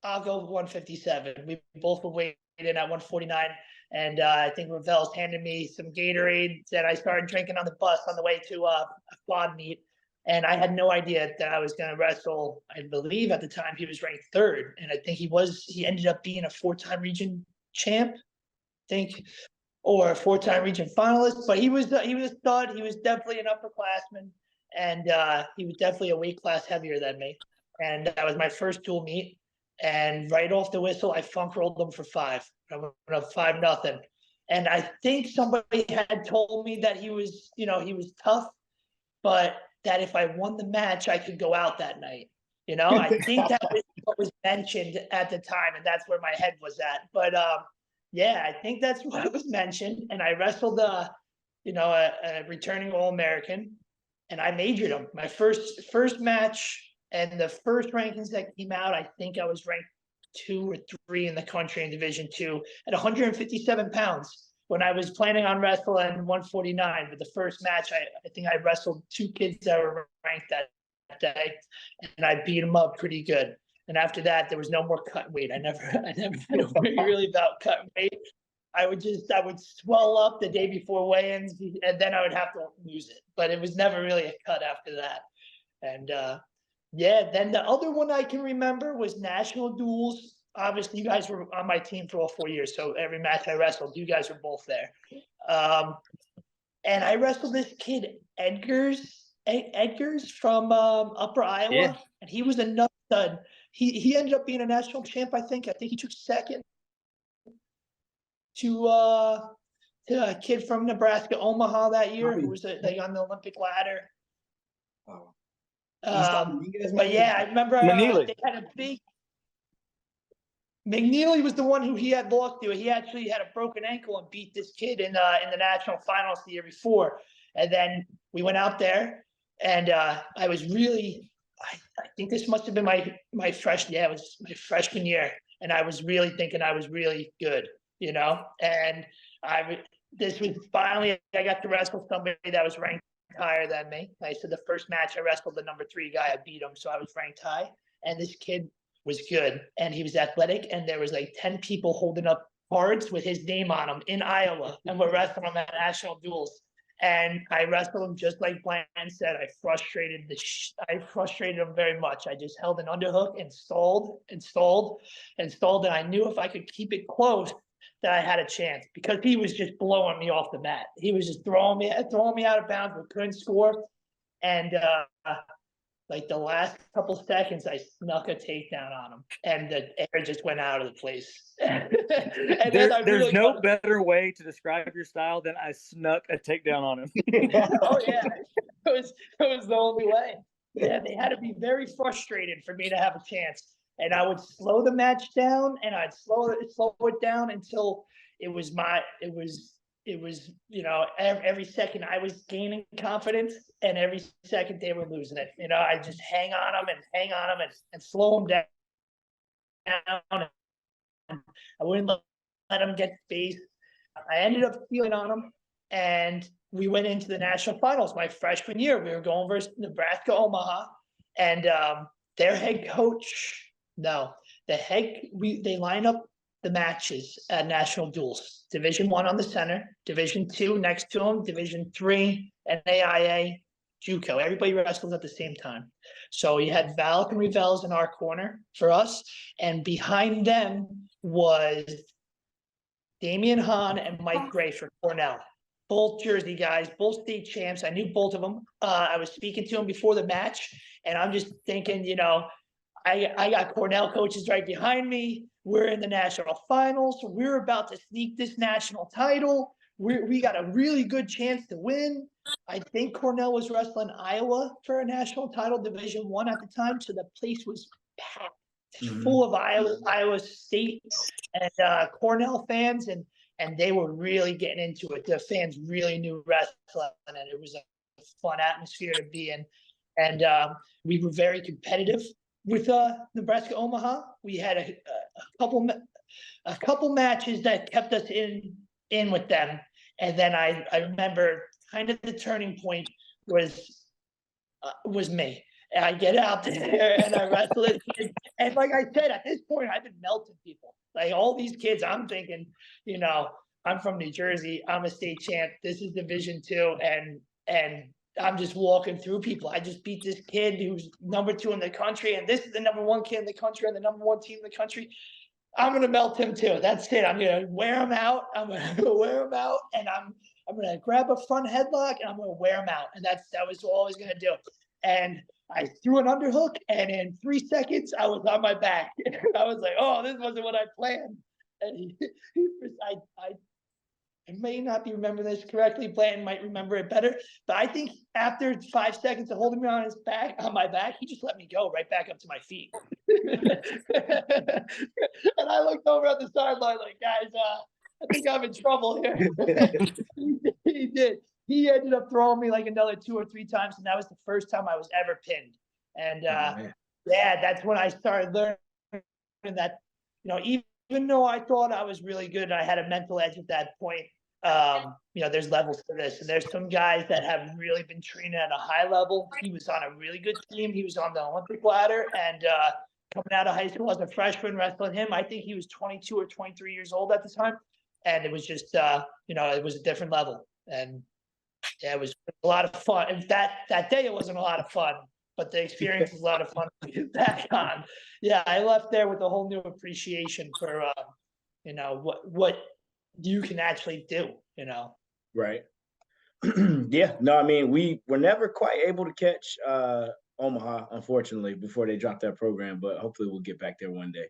I'll go 157." We both were weighing in at 149, and I think Ravel's handed me some Gatorade that I started drinking on the bus on the way to a quad meet. And I had no idea that I was going to wrestle. I believe at the time he was ranked third, and I think he ended up being a 4-time region champ, I think, or a 4-time region finalist. But he was a stud. He was definitely an upperclassman, and he was definitely a weight class heavier than me. And that was my first dual meet. And right off the whistle, I funk rolled him for 5. I went up 5-0. And I think somebody had told me that he was tough, but that if I won the match, I could go out that night. I think that was what was mentioned at the time, and that's where my head was at. But yeah, I think that's what was mentioned. And I wrestled a returning All-American, and I majored him. My first match and the first rankings that came out, I think I was ranked 2 or 3 in the country in Division II at 157 pounds. When I was planning on wrestling 149, but the first match, I think I wrestled 2 kids that were ranked that day, and I beat them up pretty good. And after that, there was no more cut weight. I never knew really about cutting weight. I would swell up the day before weigh-ins, and then I would have to lose it. But it was never really a cut after that. And then the other one I can remember was national duels. Obviously, you guys were on my team for all 4 years, so every match I wrestled, you guys were both there. And I wrestled this kid, Edgars from Upper Iowa, Yeah. and he was a nut stud. He ended up being a national champ, I think. I think he took second to a kid from Nebraska, Omaha that year, who was on the Olympic ladder. But yeah, I remember they had a big. McNeely was the one who he had lost to. He actually had a broken ankle and beat this kid in the national finals the year before. And then we went out there, and I was really, I think this must have been my freshman. Yeah, it was my freshman year, and I was really thinking I was really good, And this was finally I got to wrestle somebody that was ranked higher than me. I said the first match I wrestled the number 3 guy. I beat him, so I was ranked high. And this kid was good, and he was athletic, and there was like 10 people holding up cards with his name on them in Iowa, and we're wrestling him at national duels. And I wrestled him just like Blanton said. I frustrated him very much. I just held an underhook and stalled, and I knew if I could keep it close, that I had a chance because he was just blowing me off the mat. He was just throwing me out of bounds, but couldn't score. And like the last couple seconds, I snuck a takedown on him, and the air just went out of the place. And there's no better way to describe your style than I snuck a takedown on him. Oh yeah, it was the only way. Yeah, they had to be very frustrated for me to have a chance. And I would slow the match down, and I'd slow it down until it was every second I was gaining confidence, and every second they were losing it. I just hang on them and slow them down. I wouldn't let them get space. I ended up stealing on them, and we went into the national finals my freshman year. We were going versus Nebraska Omaha, and their head coach. They line up the matches at national duels. Division I on the center, Division II next to them, Division III, NAIA, JUCO. Everybody wrestles at the same time. So you had Valak and Revels in our corner for us, and behind them was Damian Hahn and Mike Gray for Cornell. Both Jersey guys, both state champs. I knew both of them. I was speaking to them before the match, and I'm just thinking, I got Cornell coaches right behind me. We're in the national finals. So we're about to sneak this national title. We got a really good chance to win. I think Cornell was wrestling Iowa for a national title, Division I at the time. So the place was packed, full of Iowa State and Cornell fans, and they were really getting into it. The fans really knew wrestling, and it was a fun atmosphere to be in. And we were very competitive. With Nebraska Omaha, we had a couple matches that kept us in with them, and then I remember kind of the turning point was me. And I get out there and I wrestle it, and like I said, at this point I've been melting people. Like all these kids, I'm thinking, I'm from New Jersey, I'm a state champ. This is Division II, and I'm just walking through people. I just beat this kid who's number 2 in the country, and this is the number 1 kid in the country and the number 1 team in the country. I'm going to melt him too. That's it. I'm going to wear him out. And I'm going to grab a front headlock, and I'm going to wear him out. And that was all I was going to do. And I threw an underhook, and in 3 seconds, I was on my back. I was like, oh, this wasn't what I planned. And I may not be remembering this correctly. Blanton might remember it better, but I think after 5 seconds of holding me on my back, he just let me go right back up to my feet. And I looked over at the sideline like, guys, I think I'm in trouble here. He did. He ended up throwing me like another 2 or 3 times, and that was the first time I was ever pinned. And that's when I started learning that, even though I thought I was really good and I had a mental edge at that point, there's levels to this. And there's some guys that have really been trained at a high level. He was on a really good team. He was on the Olympic ladder, and coming out of high school as a freshman wrestling him, I think he was 22 or 23 years old at the time. And it was just, it was a different level. And yeah, it was a lot of fun. And that day it wasn't a lot of fun, but the experience was a lot of fun to get back on. Yeah, I left there with a whole new appreciation for, what you can actually do, Right. Yeah. No, I mean, we were never quite able to catch Omaha, unfortunately, before they dropped that program, but hopefully we'll get back there one day.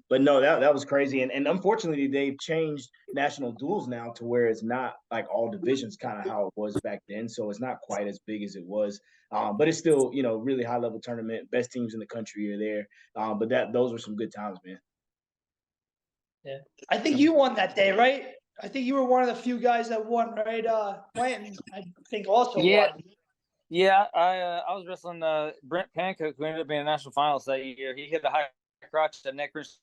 But no, that was crazy. And unfortunately, they've changed national duels now to where it's not like all divisions, kind of how it was back then. So it's not quite as big as it was. But it's still, really high level tournament. Best teams in the country are there. But those were some good times, man. Yeah. I think you won that day, right? I think you were one of the few guys that won, right? Blanton, I think also won. Yeah, I was wrestling Brent Pancook, who ended up being a national finalist that year. He hit a high crotch that neck wrenched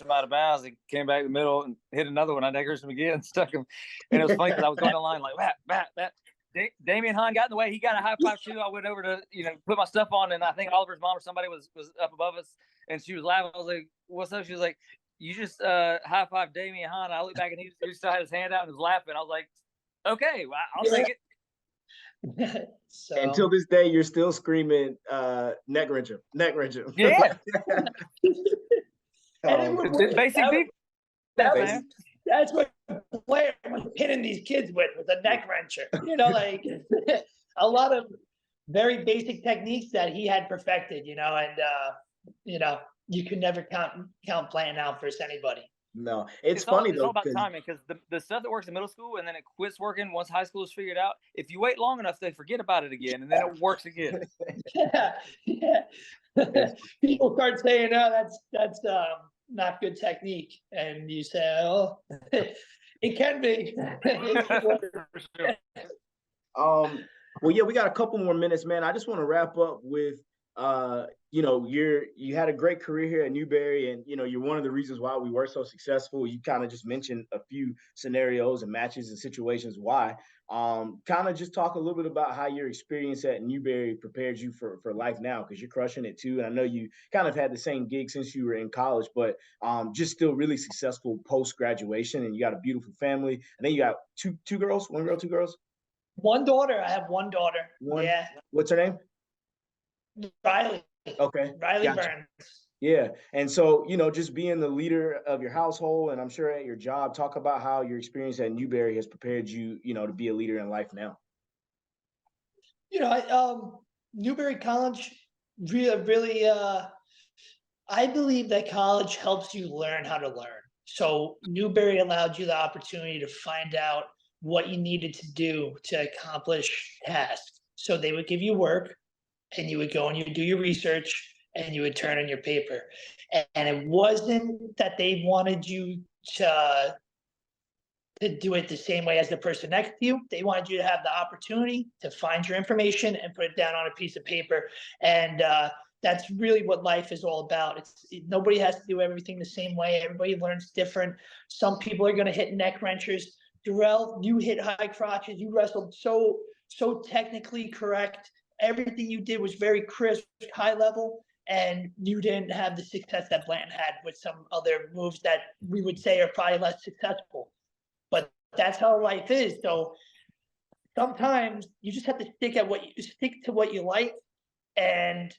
him out of bounds. He came back in the middle and hit another one. I neck wrenched him again and stuck him. And it was funny because I was going down the line like, bat. Damian Hahn got in the way. He got a high five too. I went over to, put my stuff on, and I think Oliver's mom or somebody was up above us, and she was laughing. I was like, what's up? She was like, you just high five Damian Hahn. I looked back and he still had his hand out and was laughing. I was like, okay, well, I'll take it. So, until this day, you're still screaming, neck wrench him. Yeah. Basic people. That that's what Blair was hitting these kids with a neck wrencher. You know, like a lot of very basic techniques that he had perfected. And you can never count playing out versus anybody. No, it's funny It's all though, about 'cause timing because the stuff that works in middle school and then it quits working once high school is figured out. If you wait long enough, they forget about it again and then it works again. Yeah, yeah. People start saying, "Oh, that's not good technique," and you say, "Oh, it can be." For sure. Well, yeah, we got a couple more minutes, man. I just want to wrap up with, you had a great career here at Newberry, and you're one of the reasons why we were so successful. You kind of just mentioned a few scenarios and matches and situations why. Kind of just talk a little bit about how your experience at Newberry prepares you for life now, because you're crushing it too. And I know you kind of had the same gig since you were in college, but just still really successful post graduation, and you got a beautiful family. I think you got two girls, one girl, two girls. One daughter. I have one daughter. One. Yeah, What's her name? Riley. Okay. Riley Gotcha. Byrnes. Yeah. And so, just being the leader of your household, and I'm sure at your job, talk about how your experience at Newberry has prepared you, to be a leader in life now. Newberry College really, I believe that college helps you learn how to learn. So Newberry allowed you the opportunity to find out what you needed to do to accomplish tasks. So they would give you work, and you would go and you would do your research, and you would turn in your paper. And it wasn't that they wanted you to do it the same way as the person next to you. They wanted you to have the opportunity to find your information and put it down on a piece of paper. And that's really what life is all about. Nobody has to do everything the same way. Everybody learns different. Some people are going to hit neck wrenchers. Darrell, you hit high crotches. You wrestled so technically correct. Everything you did was very crisp, high level, and you didn't have the success that Blanton had with some other moves that we would say are probably less successful. But that's how life is. So sometimes you just have to stick to what you like and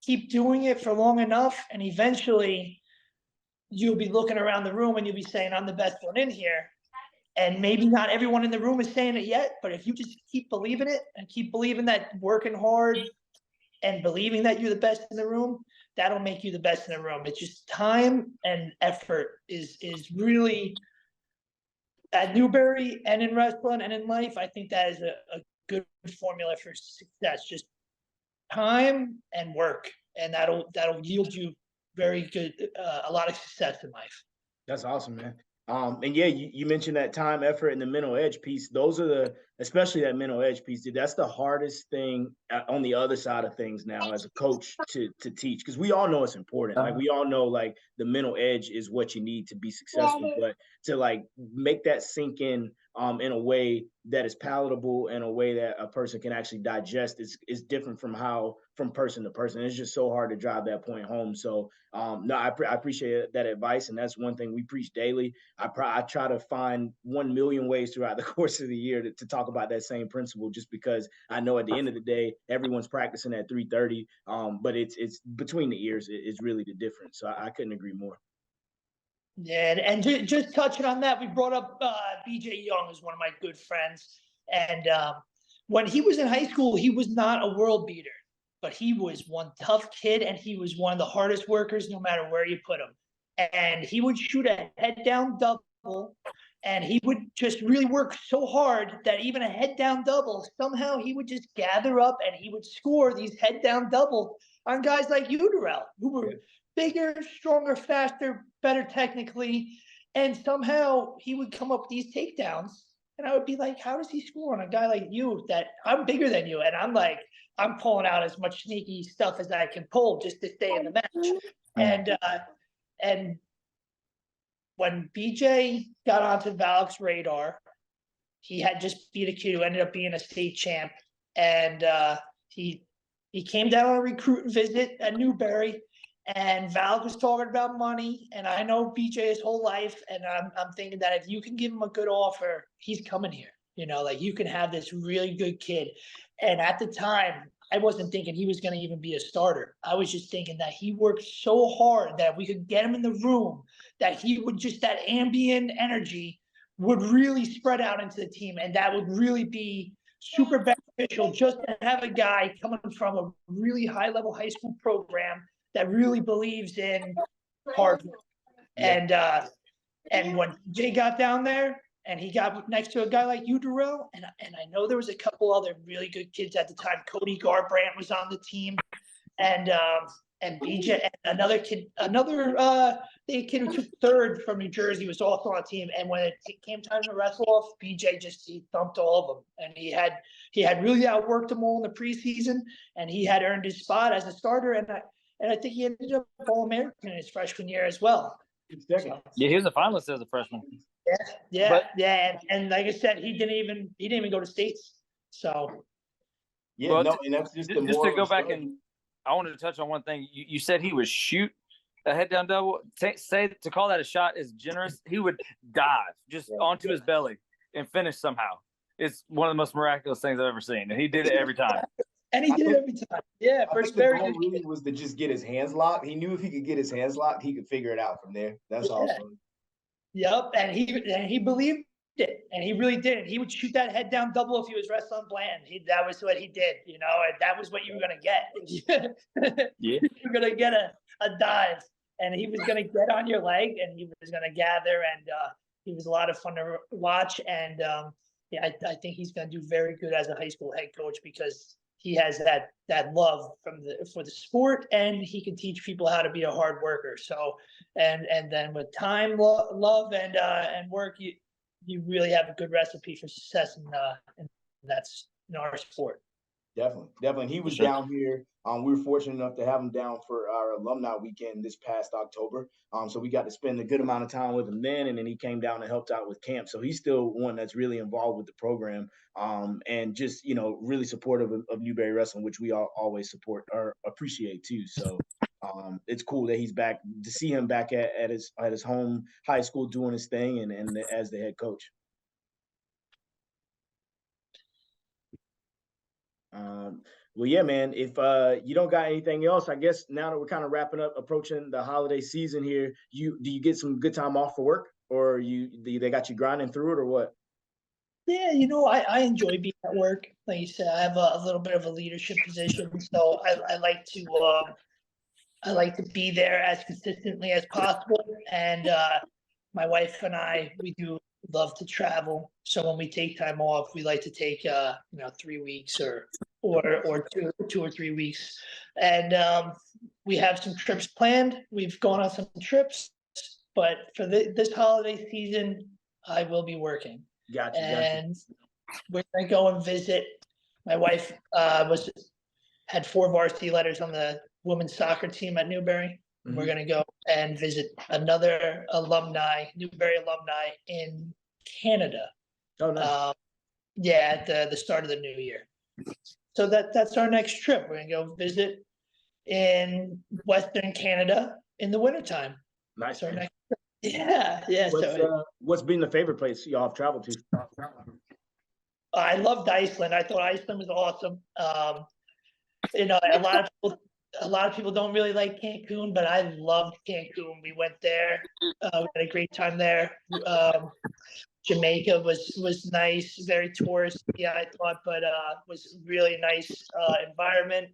keep doing it for long enough, and eventually you'll be looking around the room and you'll be saying, "I'm the best one in here." And maybe not everyone in the room is saying it yet, but if you just keep believing it and keep believing that working hard and believing that you're the best in the room, that'll make you the best in the room. It's just time and effort is really at Newberry and in wrestling and in life. I think that is a good formula for success. Just time and work, and that'll yield you very good, a lot of success in life. That's awesome, man. And yeah, you mentioned that time, effort, and the mental edge piece. Those are especially that mental edge piece. That's the hardest thing on the other side of things now as a coach to teach, because we all know it's important. Like, we all know, like, the mental edge is what you need to be successful, but to, like, make that sink in a way that is palatable, in a way that a person can actually digest is different from person to person. It's just so hard to drive that point home. So no, I appreciate that advice, and that's one thing we preach daily. I try to find 1 million ways throughout the course of the year to talk about that same principle, just because I know at the end of the day, everyone's practicing at 3:30, but it's between the ears is really the difference. So I couldn't agree more. Yeah, and just touching on that, we brought up BJ Young, who's one of my good friends. And when he was in high school, he was not a world beater, but he was one tough kid, and he was one of the hardest workers no matter where you put him. And he would shoot a head down double, and he would just really work so hard that even a head down double, somehow he would just gather up and he would score these head down doubles on guys like you, Darrell, who were bigger, stronger, faster, better technically. And somehow he would come up with these takedowns. And I would be like, how does he score on a guy like you that I'm bigger than you? And I'm like, I'm pulling out as much sneaky stuff as I can pull just to stay in the match. And when BJ got onto Valak's radar, he had just beat a kid who ended up being a state champ. And he came down on a recruiting visit at Newberry, and Valak was talking about money. And I know BJ his whole life, and I'm thinking that if you can give him a good offer, he's coming here. Like, you can have this really good kid. And at the time, I wasn't thinking he was going to even be a starter. I was just thinking that he worked so hard that we could get him in the room, that he would just, that ambient energy would really spread out into the team. And that would really be super beneficial, just to have a guy coming from a really high level high school program that really believes in hard work. And when Jay got down there and he got next to a guy like you, Darrell, and I know there was a couple other really good kids at the time. Cody Garbrandt was on the team, and BJ, and another kid who took third from New Jersey was also on the team. And when it came time to wrestle off, BJ he thumped all of them, and he had really outworked them all in the preseason, and he had earned his spot as a starter. And I think he ended up All-American in his freshman year as well. Yeah, he was a finalist as a freshman. Yeah. And like I said, he didn't even go to states. So and that's just to go back, and I wanted to touch on one thing. You said he would shoot a head down double. Say to call that a shot is generous. He would dive just onto his belly and finish somehow. It's one of the most miraculous things I've ever seen, and he did it every time. And he did it every time. Yeah, first very good. Really was to just get his hands locked. He knew if he could get his hands locked, he could figure it out from there. That's awesome. Yep, and he believed it, and he really did. He would shoot that head down double if he was wrestling bland. That was what he did, and that was what you were gonna get. You were gonna get a dive, and he was gonna get on your leg, and he was gonna gather, and he was a lot of fun to watch. And I think he's gonna do very good as a high school head coach, because he has that love for the sport, and he can teach people how to be a hard worker. So, and then with time, love, and work, you really have a good recipe for success in that's in our sport. Definitely. He was down here. We were fortunate enough to have him down for our alumni weekend this past October. So we got to spend a good amount of time with him then, and then he came down and helped out with camp. So he's still one that's really involved with the program, and just really supportive of Newberry Wrestling, which we all always support or appreciate too. So it's cool that he's back, to see him back at his home high school doing his thing and as the head coach. Well, yeah, man, if you don't got anything else, I guess now that we're kind of wrapping up, approaching the holiday season here, do you get some good time off for work, or they got you grinding through it, or what? Yeah, I enjoy being at work. Like you said, I have a little bit of a leadership position, so I like to be there as consistently as possible. And my wife and I, we do love to travel. So when we take time off, we like to take 3 weeks or 2 or 3 weeks. And we have some trips planned. We've gone on some trips, but for this holiday season, I will be working. Gotcha. And we're gonna go and visit. My wife had 4 varsity letters on the women's soccer team at Newberry. Mm-hmm. We're gonna go and visit another Newberry alumni in Canada. Oh, nice. At the start of the new year. So that's our next trip. We're gonna go visit in Western Canada in the wintertime. Nice. Our next trip. Yeah. What's been the favorite place y'all have traveled to? I loved Iceland. I thought Iceland was awesome. A lot of people don't really like Cancun, but I loved Cancun. We went there. We had a great time there. Jamaica was nice, very touristy, I thought, but was really nice environment.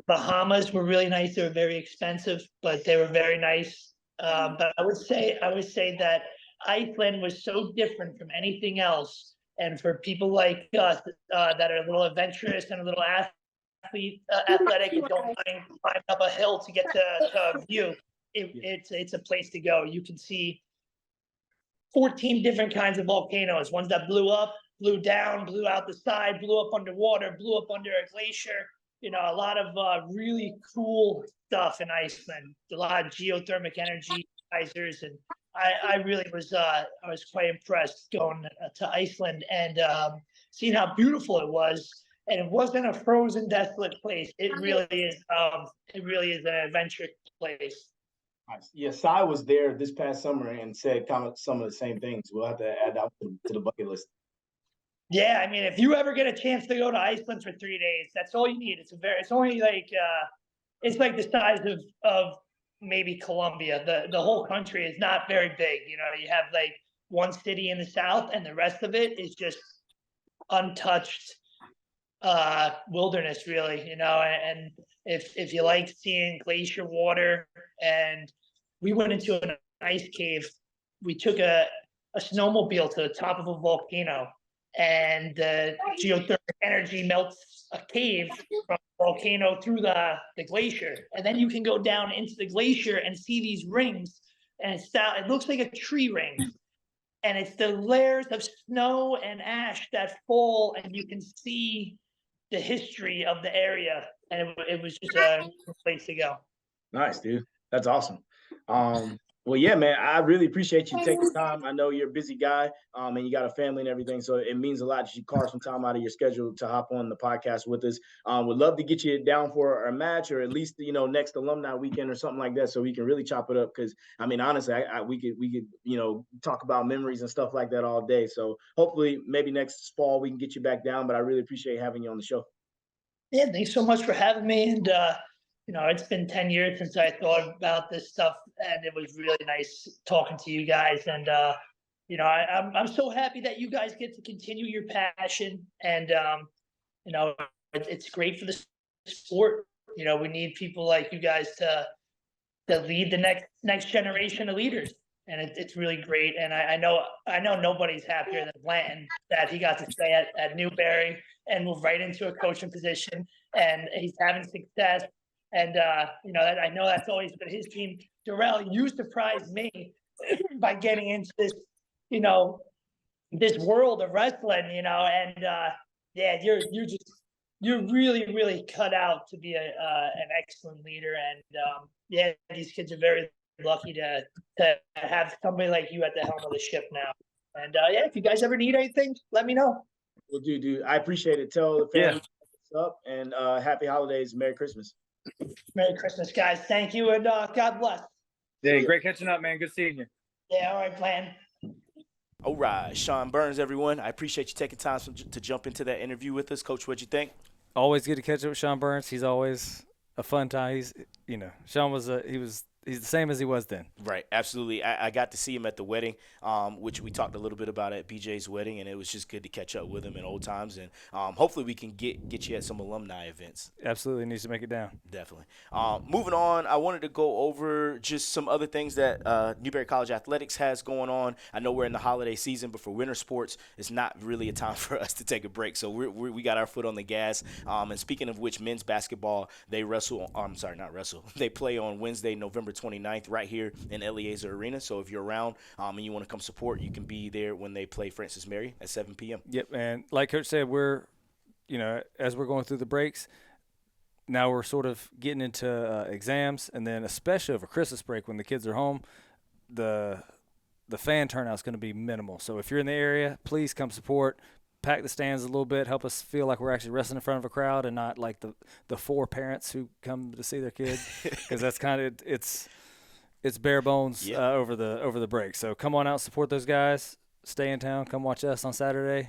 Bahamas were really nice. They were very expensive, but they were very nice. But I would say that Iceland was so different from anything else. And for people like us that are a little adventurous and a little athletic and don't mind climbing up a hill to get to a view, it's a place to go. You can see 14 different kinds of volcanoes, ones that blew up, blew down, blew out the side, blew up underwater, blew up under a glacier. A lot of really cool stuff in Iceland. A lot of geothermic energy geysers, and I really was quite impressed going to Iceland and seeing how beautiful it was. And it wasn't a frozen, desolate place. It really is. It really is an adventure place. Nice. Yeah, Sai was there this past summer and said kind of some of the same things. We'll have to add that to the bucket list. Yeah, I mean, if you ever get a chance to go to Iceland for 3 days, that's all you need. It's only like it's like the size of maybe Colombia. The whole country is not very big. You know, you have like one city in the south, and the rest of it is just untouched wilderness, really. You know, and if you like seeing glacier water, and we went into an ice cave. We took a snowmobile to the top of a volcano, and the geothermal energy melts a cave from the volcano through the glacier, and then you can go down into the glacier and see these rings, and it looks like a tree ring, and it's the layers of snow and ash that fall, and you can see the history of the area, and it was just a place to go. Nice, dude. That's awesome. Well, yeah, man, I really appreciate you taking time. I know you're a busy guy, and you got a family and everything, so it means a lot that you carve some time out of your schedule to hop on the podcast with us. Would love to get you down for a match, or at least next alumni weekend or something like that, so we can really chop it up. Because I mean, honestly, we could talk about memories and stuff like that all day. So hopefully, maybe next fall we can get you back down. But I really appreciate having you on the show. Yeah, thanks so much for having me. And it's been 10 years since I thought about this stuff, and it was really nice talking to you guys. And I'm so happy that you guys get to continue your passion. And it's great for the sport. You know, we need people like you guys to lead the next generation of leaders. And it's really great. And I know nobody's happier than Blanton that he got to stay at Newberry and move right into a coaching position, and he's having success. And I know that's always been his dream. Darrell, you surprised me by getting into this, this world of wrestling, and you're really, really cut out to be an excellent leader. And these kids are very lucky to have somebody like you at the helm of the ship now. And if you guys ever need anything, let me know. Well, dude, I appreciate it. Tell the family what's up, and happy holidays, Merry Christmas. Merry Christmas, guys. Thank you, and God bless. Yeah, great catching up, man. Good seeing you. Yeah, all right, plan. All right, Sean Byrnes, everyone. I appreciate you taking time to jump into that interview with us. Coach, what'd you think? Always good to catch up with Sean Byrnes. He's always a fun time. Sean he's the same as he was then. Right, absolutely. I got to see him at the wedding, which we talked a little bit about at BJ's wedding, and it was just good to catch up with him in old times. And hopefully we can get you at some alumni events. Absolutely needs to make it down. Definitely. Moving on, I wanted to go over just some other things that Newberry College Athletics has going on. I know we're in the holiday season, but for winter sports, it's not really a time for us to take a break. So we got our foot on the gas. And speaking of which, men's basketball, they they play on Wednesday, November 29th, right here in Eliezer Arena. So if you're around and you want to come support, you can be there when they play Francis Mary at 7 p.m. Yep, and like Coach said, we're, as we're going through the breaks, now we're sort of getting into exams, and then especially over Christmas break when the kids are home, the fan turnout is going to be minimal. So if you're in the area, please come support. Pack the stands a little bit, help us feel like we're actually wrestling in front of a crowd and not like the four parents who come to see their kids, because that's kind of it's bare bones over the break. So come on out, support those guys. Stay in town. Come watch us on Saturday.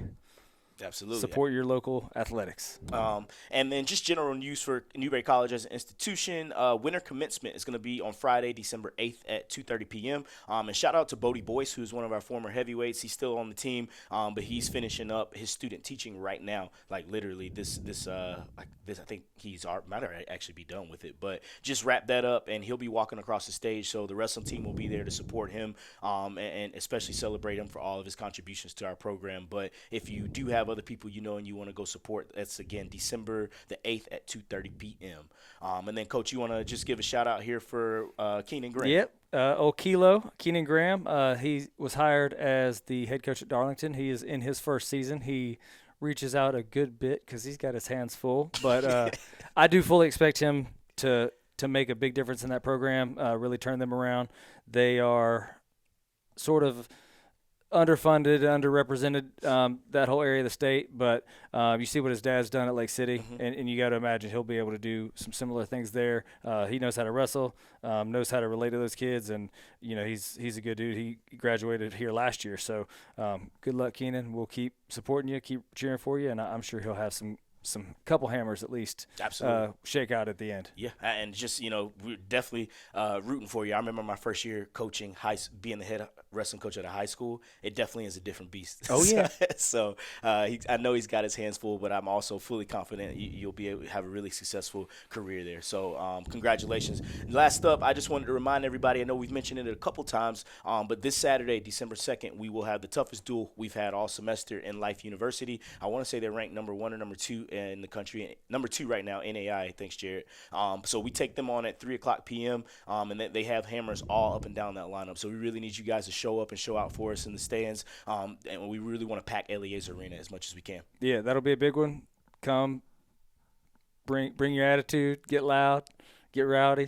Absolutely. Support your local athletics. And then just general news for Newberry College as an institution. Winter commencement is going to be on Friday, December 8th at 2:30 p.m. And shout out to Bodie Boyce, who's one of our former heavyweights. He's still on the team, but he's finishing up his student teaching right now. Like literally this I think might actually be done with it, but just wrap that up, and he'll be walking across the stage. So the wrestling team will be there to support him, and especially celebrate him for all of his contributions to our program. But if you do have other people and you want to go support, that's again December the 8th at 2:30 p.m. And then Coach, you want to just give a shout out here for Keenan Graham? Yep. Keenan Graham, he was hired as the head coach at Darlington. He is in his first season. He reaches out a good bit because he's got his hands full, but I do fully expect him to make a big difference in that program, really turn them around. They are sort of underfunded, underrepresented, that whole area of the state. But you see what his dad's done at Lake City, and you got to imagine he'll be able to do some similar things there. He knows how to wrestle, knows how to relate to those kids, and he's a good dude. He graduated here last year, so good luck, Keenan. We'll keep supporting you, keep cheering for you, and I'm sure he'll have some couple hammers at least shake out at the end. Yeah, and just we're definitely rooting for you. I remember my first year coaching being the head wrestling coach at a high school. It definitely is a different beast. Oh yeah. So I know he's got his hands full, but I'm also fully confident you'll be able to have a really successful career there. So congratulations. Last up, I just wanted to remind everybody. I know we've mentioned it a couple times, but this Saturday, December 2nd, we will have the toughest duel we've had all semester in Life University. I want to say they're ranked number 1 or number 2 in the country, number 2 right now, NAI. Thanks, Jared. So we take them on at 3:00 p.m. And they have hammers all up and down that lineup. So we really need you guys to show up and show out for us in the stands. And we really want to pack LEA's arena as much as we can. Yeah, that'll be a big one. Come, bring your attitude, get loud, get rowdy,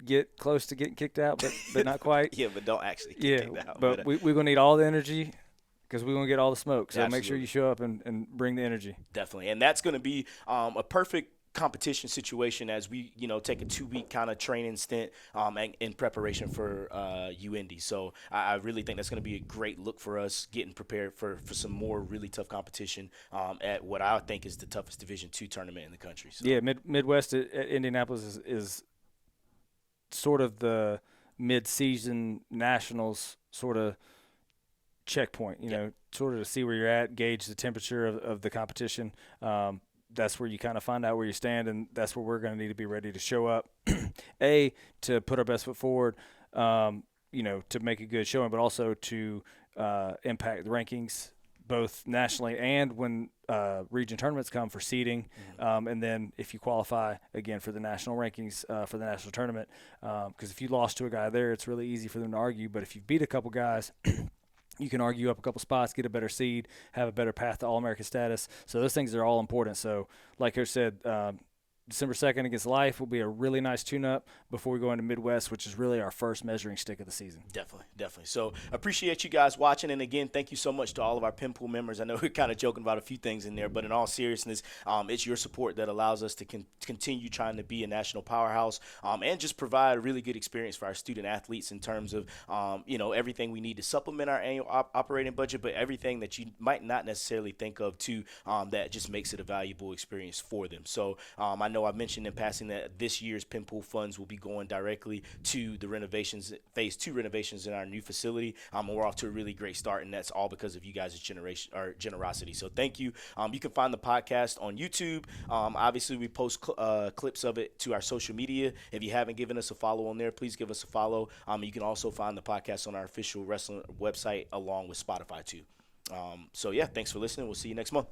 get close to getting kicked out, but not quite. Yeah, but don't actually get kicked out. But we're going to need all the energy, because we're going to get all the smoke. So Absolutely. make sure you show up and bring the energy. Definitely. And that's going to be a perfect competition situation as we, take a 2-week kind of training stint in preparation for UIndy. So I really think that's going to be a great look for us, getting prepared for some more really tough competition at what I think is the toughest Division II tournament in the country. So. Yeah, Midwest at Indianapolis is sort of the mid-season nationals sort of checkpoint, sort of to see where you're at, gauge the temperature of the competition. That's where you kind of find out where you stand, and that's where we're going to need to be ready to show up, to put our best foot forward, to make a good showing, but also to impact the rankings both nationally and when region tournaments come for seeding, and then if you qualify again for the national rankings for the national tournament, because if you lost to a guy there, it's really easy for them to argue. But if you beat a couple guys, you can argue up a couple spots, get a better seed, have a better path to All-American status. So those things are all important. So like Coach said, December 2nd against Life will be a really nice tune-up before we go into Midwest, which is really our first measuring stick of the season. Definitely. So appreciate you guys watching. And, again, thank you so much to all of our Pinpool members. I know we're kind of joking about a few things in there, but in all seriousness, it's your support that allows us to continue trying to be a national powerhouse and just provide a really good experience for our student athletes in terms of, everything we need to supplement our annual operating budget, but everything that you might not necessarily think of, too, that just makes it a valuable experience for them. So I know I've mentioned in passing that this year's Pinpool funds will be going directly to the phase 2 renovations in our new facility. We're off to a really great start, and that's all because of you guys' generosity. So thank you. You can find the podcast on YouTube. Obviously, we post clips of it to our social media. If you haven't given us a follow on there, please give us a follow. You can also find the podcast on our official wrestling website along with Spotify too. So yeah, thanks for listening. We'll see you next month.